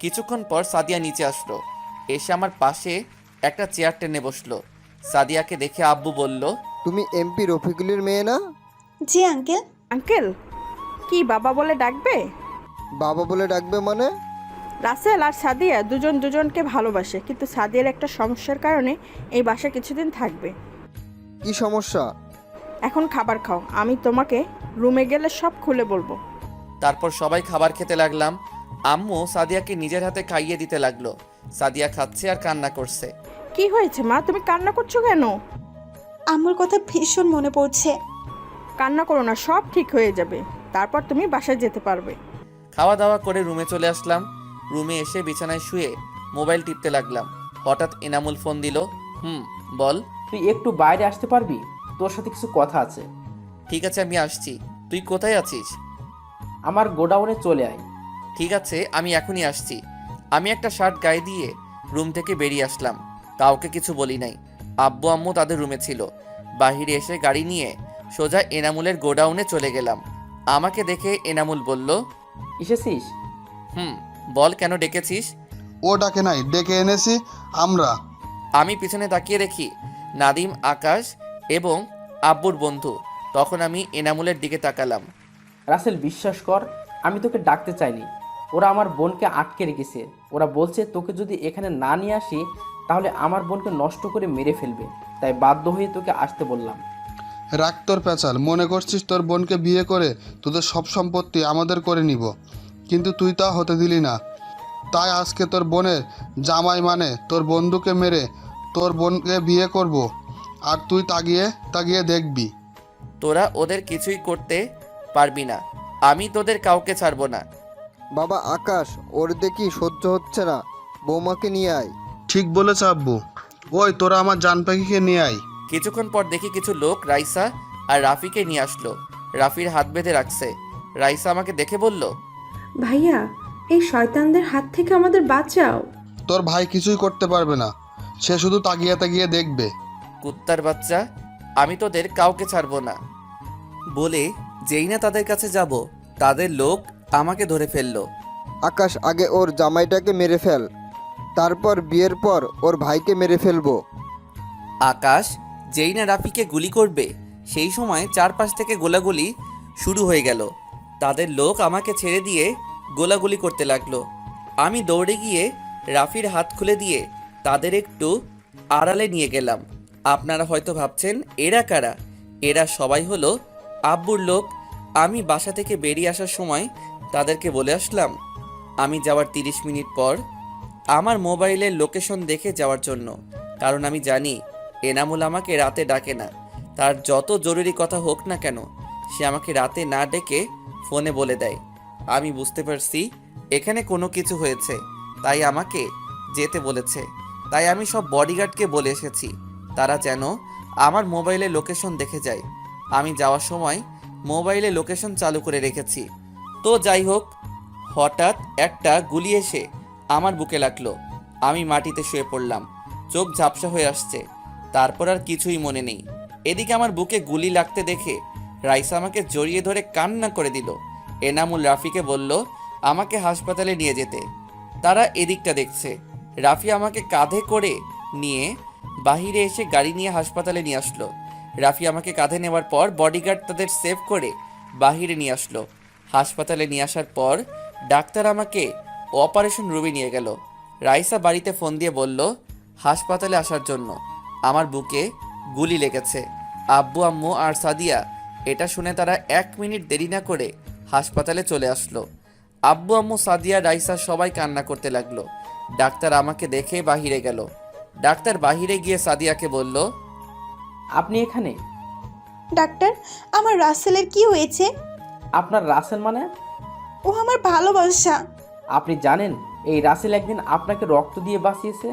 কিছুক্ষণ পর সাদিয়া নিচে আসলো, এসে আমার পাশে একটা চেয়ার টেনে বসলো। সাদিয়াকে দেখে আব্বু বলল, তুমি এমপি রফিকুলের মেয়ে না? জি আঙ্কেল। আঙ্কেল কি বাবা বলে ডাকবে? বাবা বলে ডাকবে মানে? রাসেল আর সাদিয়া দুজন দুজনকে ভালোবাসে, কিন্তু সাদিয়ার একটা সমস্যার কারণে এই বাসায় কিছুদিন থাকবে। কি সমস্যা? এখন খাবার খাও, আমি তোমাকে রুমে গেলে সব খুলে বলবো। তারপর সবাই খাবার খেতে লাগলাম। আম্মু সাদিয়াকে নিজের হাতে খাইয়ে দিতে লাগলো। সাদিয়া খাচ্ছে আর কান্না করছে। কি হয়েছে মা, তুমি কান্না করছো কেন? আম্মুর কথা ভীষণ মনে পড়ছে। কান্না করো না, সব ঠিক হয়ে যাবে। তারপর তুমি বাসায় যেতে পারবে। খাওয়া দাওয়া করে রুমে চলে আসলাম। রুমে এসে বিছানায় শুয়ে মোবাইল টিপতে লাগলাম। হঠাৎ এনামুল ফোন দিল। বল। তুই একটু বাইরে আসতে পারবি? তোর সাথে কিছু কথা আছে। ঠিক আছে, আমি আসছি। তুই কোথায় আছিস? আমার গোডাউনে চলে আয়। ঠিক আছে, আমি এখনই আসছি। আমি একটা শার্ট গায়ে দিয়ে রুম থেকে বেরিয়ে আসলাম। কাউকে কিছু বলি নাই। আব্বু আম্মু তাদের রুমে ছিল। বাহিরে এসে গাড়ি নিয়ে সোজা এনামুলের গোডাউনে চলে গেলাম। আমাকে দেখে এনামুল বলল, এসেছিস? বল, কেন ডেকেছিস? ও ডাকে নাই, ডেকে এনেছি আমরা। আমি পিছনে তাকিয়ে দেখি নাদিম, আকাশ এবং আব্বুর বন্ধু। তখন আমি এনামুলের দিকে তাকালাম। রাসেল, বিশ্বাস কর, আমি তোকে ডাকতে চাইনি। ওরা আমার বোনকে আটকে রেখেছে। ওরা বলছে তোকে যদি এখানে না নিয়ে আসি তাহলে আমার বোনকে নষ্ট করে মেরে ফেলবে। তাই বাধ্য হয়ে তোকে আসতে বললাম। রাখ তোর পেঁচাল। মনে করছিস তোর বোনকে বিয়ে করে তোদের সব সম্পত্তি আমাদের করে নিব, কিন্তু তুই তা হতে দিলি না। তাই আজকে তোর বোনের জামাই মানে তোর বন্ধুকে মেরে তোর বোনকে বিয়ে করব, আর তুই তাকিয়ে তাকিয়ে দেখবি। তোরা ওদের কিছুই করতে পারবি না। আমি তোদের কাউকে ছাড়বো না। বাবা আকাশ, ওর দেখি সহ্য হচ্ছে না, বৌমাকে নিয়ে আয়। ঠিক বলেছ আব্বু। ওই তোরা আমার জান পাখিকে নিয়ে আয়। কিছুক্ষণ পর দেখি কিছু লোক রাইসা আর রাফিকে নিয়ে আসলো। রাফির হাত বেঁধে রাখছে। রাইসা আমাকে দেখে বলল, ভাইয়া এই শয়তানদের হাত থেকে আমাদের বাঁচাও। তোর ভাই কিছুই করতে পারবে না, সে শুধু তাকিয়ে তাকিয়ে দেখবে। কুত্তার বাচ্চা, আমি তোদের কাউকে ছাড়বো না বলে যেই না তাদের কাছে যাব, তাদের লোক আমাকে ধরে ফেললো। আকাশ, আগে ওর জামাইটাকে মেরে ফেল, তারপর বিয়ের পর ওর ভাইকে মেরে ফেলবো। আকাশ যেই না রাফিকে গুলি করবে, সেই সময় চারপাশ থেকে গোলাগুলি শুরু হয়ে গেল। তাদের লোক আমাকে ছেড়ে দিয়ে গোলাগুলি করতে লাগলো। আমি দৌড়ে গিয়ে রাফির হাত খুলে দিয়ে তাদের একটু আড়ালে নিয়ে গেলাম। আপনারা হয়তো ভাবছেন এরা কারা? এরা সবাই হলো আব্বুর লোক। আমি বাসা থেকে বেরিয়ে আসার সময় তাদেরকে বলে আসলাম আমি যাওয়ার 30 মিনিট পর আমার মোবাইলের লোকেশন দেখে যাওয়ার জন্য, কারণ আমি জানি এনামুল আমাকে রাতে ডাকে না। তার যত জরুরি কথা হোক না কেন, সে আমাকে রাতে না ডেকে ফোনে বলে দেয়। আমি বুঝতে পারছি এখানে কোনো কিছু হয়েছে, তাই আমাকে যেতে বলেছে। তাই আমি সব বডিগার্ডকে বলে এসেছি তারা যেন আমার মোবাইলে লোকেশন দেখে যায়। আমি যাওয়ার সময় মোবাইলে লোকেশন চালু করে রেখেছি। তো যাই হোক, হঠাৎ একটা গুলি এসে আমার বুকে লাগলো। আমি মাটিতে শুয়ে পড়লাম, চোখ ঝাপসা হয়ে আসছে। তারপর আর কিছুই মনে নেই। এদিকে আমার বুকে গুলি লাগতে দেখে রাইসা আমাকে জড়িয়ে ধরে কান্না করে দিল। এনামুল রাফিকে বলল আমাকে হাসপাতালে নিয়ে যেতে। তারা এদিকটা দেখছে। রাফি আমাকে কাঁধে করে নিয়ে বাহিরে এসে গাড়ি নিয়ে হাসপাতালে নিয়ে আসলো। রাফি আমাকে কাঁধে নেওয়ার পর বডিগার্ড তাদের সেভ করে বাহিরে নিয়ে আসলো। হাসপাতালে নিয়ে আসার পর ডাক্তার আমাকে অপারেশন রুমে নিয়ে গেল। রাইসা বাড়িতে ফোন দিয়ে বলল হাসপাতালে আসার জন্য। আমার বুকে গুলি লেগেছে। আব্বু আম্মু আর সাদিয়া এটা শুনে তারা 1 মিনিট দেরি না করে হাসপাতালে চলে আসলো। আব্বু আম্মু সাদিয়া রাইসা সবাই কান্না করতে লাগলো। ডাক্তার আমাকে দেখে বাহিরে গেল। ডাক্তার বাহিরে গিয়ে সাদিয়াকে বলল, আপনি এখানে? ডাক্তার, আমার রাসেলের কি হয়েছে? আপনার রাসেল মানে? ও আমার ভালোবাসা। আপনি জানেন এই রাসেল একদিন আপনাকে রক্ত দিয়ে বাঁচিয়েছে?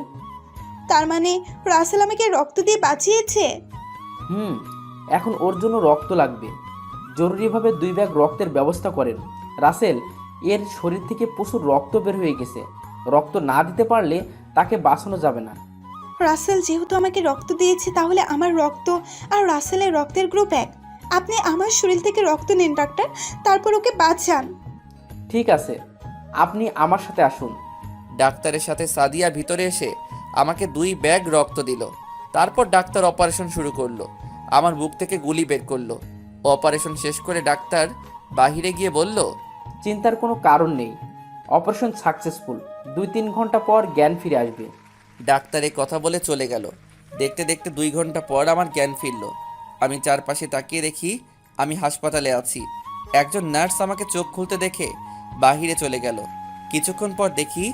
তার মানে রাসেল আমাকে রক্ত দিয়ে বাঁচিয়েছে? হুম, এখন ওর জন্য রক্ত লাগবে। জরুরিভাবে 2 ব্যাগ রক্তের ব্যবস্থা করেন। রাসেল এর শরীর থেকে প্রচুর রক্ত বের হয়ে গেছে। রক্ত না দিতে পারলে তাকে বাঁচানো যাবে না। রাসেল যেহেতু আমাকে রক্ত দিয়েছে, তাহলে আমার রক্ত আর রাসেলের রক্তের গ্রুপ এক। আপনি আমার শরীর থেকে রক্ত নিন ডাক্তার, তারপর ওকে বাঁচান। ঠিক আছে, আপনি আমার সাথে আসুন। ডাক্তারের সাথে সাদিয়া ভিতরে এসে আমাকে 2 ব্যাগ রক্ত দিল। তারপর ডাক্তার অপারেশন শুরু করলো। আমার বুক থেকে গুলি বের করলো। অপারেশন শেষ করে ডাক্তার বাহিরে গিয়ে বলল, চিন্তার কোনো কারণ নেই, অপারেশন সাকসেসফুল। 2-3 ঘন্টা পর জ্ঞান ফিরে আসবে। ডাক্তার এই কথা বলে চলে গেল। দেখতে দেখতে 2 ঘন্টা পর আমার জ্ঞান ফিরল। আমি চারপাশে তাকিয়ে দেখি আমি হাসপাতালে আছি। একজন নার্স আমাকে চোখ খুলতে দেখে বাহিরে চলে গেল। কিছুক্ষণ পর দেখি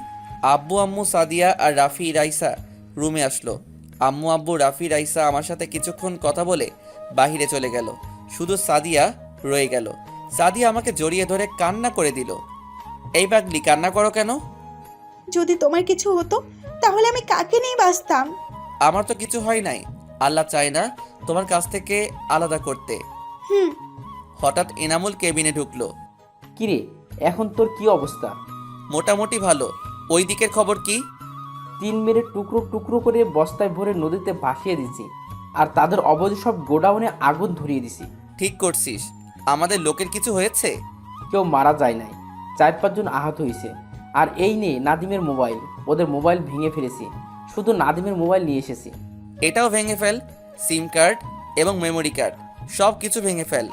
আব্বু আম্মু সাদিয়া আর রাফি রাইসা রুমে আসলো। আম্মু আব্বু রাফি রাইসা আমার সাথে কিছুক্ষণ কথা বলে বাহিরে চলে গেল। শুধু সাদিয়া রয়ে গেল। সাদিয়া আমাকে জড়িয়ে ধরে কান্না করে দিল। এই পাগলি, কান্না করো কেন? যদি তোমার কিছু হতো তাহলে আমি কাকে নিয়ে বাঁচতাম? আমার তো কিছু হয় নাই। আল্লাহ চায় না তোমার কাছ থেকে আলাদা করতে। হুম। হঠাৎ এনামুল কেবিনে ঢুকলো। কিরে, এখন তোর কি অবস্থা? মোটামুটি ভালো। ওই দিকের খবর কি? 3 মেরে টুকরো টুকরো করে বস্তায় ভরে নদীতে ভাসিয়ে দিছি, আর তাদের অবৈধ সব গোডাউনে আগুন ধরিয়ে দিছি। ঠিক করছিস। আমাদের লোকের কিছু হয়েছে? কেউ মারা যায় নাই, 4-5 জন আহত হয়েছে। আর এই নিয়ে নাদিমের মোবাইল, ওদের মোবাইল ভেঙে ফেলেছি। শুধু নাদিমের মোবাইল নিয়ে এসেছি। এটাও ভেঙে ফেল। সিম কার্ড এবং মেমোরি কার্ড সব কিছু ভেঙে ফেল।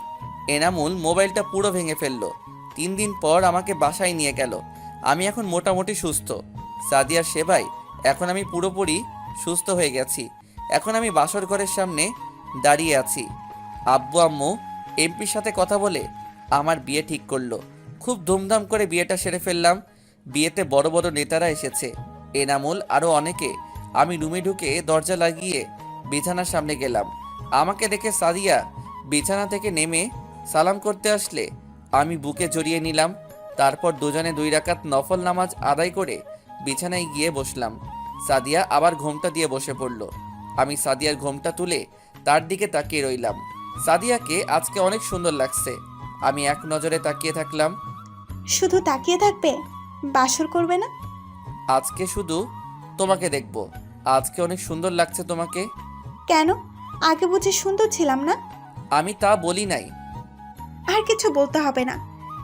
এনামুল মোবাইলটা পুরো ভেঙে ফেললো। 3 দিন পর আমাকে বাসায় নিয়ে গেল। আমি এখন মোটামুটি সুস্থ। সাদিয়ার সেবায় এখন আমি পুরোপুরি সুস্থ হয়ে গেছি। এখন আমি বাসর ঘরের সামনে দাঁড়িয়ে আছি। আব্বু আম্মু এমপির সাথে কথা বলে আমার বিয়ে ঠিক করলো। খুব ধুমধাম করে বিয়েটা সেরে ফেললাম। বিয়েতে বড় বড় নেতারা এসেছে, এনামুল আরও অনেকে। আমি রুমে ঢুকে দরজা লাগিয়ে বিছানার সামনে গেলাম। আমাকে দেখে সাদিয়া বিছানা থেকে নেমে সালাম করতে আসলে আমি বুকে জড়িয়ে নিলাম। তারপর দুজনে 2 রাকাত নফল নামাজ আদায় করে বিছানায় গিয়ে বসলাম। সাদিয়া আবার ঘোমটা দিয়ে বসে পড়ল। আমি সাদিয়ার ঘোমটা তুলে তার দিকে তাকিয়ে রইলাম। সাদিয়াকে আজকে অনেক সুন্দর লাগছে। আমি এক নজরে তাকিয়ে থাকলাম। শুধু তাকিয়ে থাকবে, বাসর করবে না? আজকে শুধু তোমাকে দেখব। আজকে অনেক সুন্দর লাগছে তোমাকে। কেন? আগে বুঝি সুন্দর ছিলাম না? আমি তা বলি নাই। আর কিছু বলতে হবে না,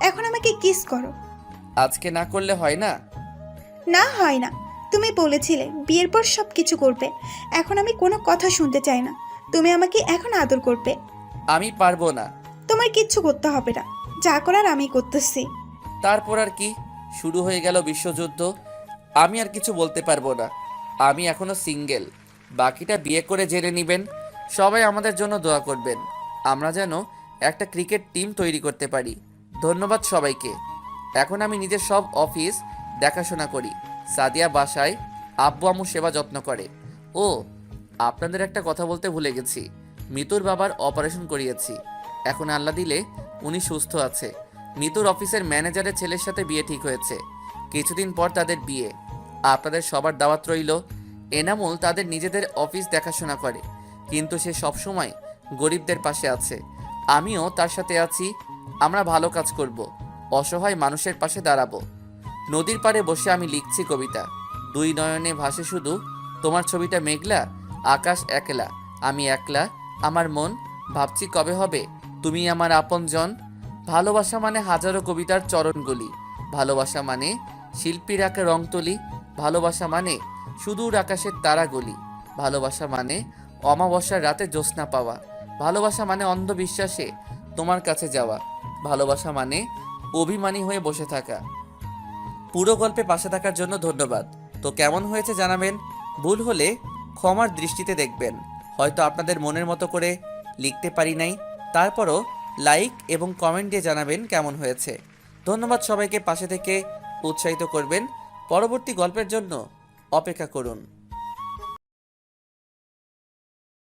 এখন আমাকে কিস করো। আজকে না করলে হয় না? না, হয় না। তুমি বলেছিলে বিয়ের পর সব কিছু করবে। এখন আমি কোনো কথা শুনতে চাই না। তুমি আমাকে এখন আদর করবে। আমি পারবো না। তোমার কিচ্ছু করতে হবে না, যা করার আমি করতেছি। তারপর আর কি? শুরু হয়ে গেল বিশ্বযুদ্ধ। আমি আর কিছু বলতে পারবো না। আমি এখনো সিঙ্গেল। বাকিটা বিয়ে করে জেনে নেবেন। সবাই আমাদের জন্য দোয়া করবেন, আমরা যেন একটা ক্রিকেট টিম তৈরি করতে পারি। ধন্যবাদ সবাইকে। এখন আমি নিজের সব অফিস দেখাশোনা করি। সাদিয়া বাসায় আব্বু আম্মু সেবা যত্ন করে। ও, আপনাদের একটা কথা বলতে ভুলে গেছি। মিতুর বাবার অপারেশন করিয়েছি। এখন আল্লাহ দিলে উনি সুস্থ আছে। মিতুর অফিসের ম্যানেজারের ছেলের সাথে বিয়ে ঠিক হয়েছে। কিছুদিন পর তাদের বিয়ে। আপনাদের সবার দাওয়াত রইল। এনামুল তাদের নিজেদের অফিস দেখাশোনা করে, কিন্তু সে সবসময় গরিবদের পাশে আছে। আমিও তার সাথে আছি। আমরা ভালো কাজ করব, অসহায় মানুষের পাশে দাঁড়াবো। নদীর পাড়ে বসে আমি লিখছি কবিতা। 2 নয়নে ভাসে শুধু তোমার ছবিটা মেঘলা, আকাশ একলা, আমি একলা, আমার মন ভাবছি কবে হবে তুমি আমার আপনজন। ভালোবাসা মানে হাজারো কবিতার চরণগুলি। ভালোবাসা মানে শিল্পীর আঁকা রং তুলি। ভালোবাসা মানে সুদূর আকাশের তারাগুলি। ভালোবাসা মানে অমাবস্যার রাতে জ্যোৎস্না পাওয়া। ভালোবাসা মানে অন্ধবিশ্বাসে তোমার কাছে যাওয়া। ভালোবাসা মানে অভিমানী হয়ে বসে থাকা। পুরো গল্পে পাশে থাকার জন্য ধন্যবাদ। তো কেমন হয়েছে জানাবেন। ভুল হলে ক্ষমার দৃষ্টিতে দেখবেন। হয়তো আপনাদের মনের মতো করে লিখতে পারি নাই, তারপরও লাইক এবং কমেন্ট দিয়ে জানাবেন কেমন হয়েছে। ধন্যবাদ সবাইকে পাশে থেকে উৎসাহিত করবেন। পরবর্তী গল্পের জন্য অপেক্ষা করুন।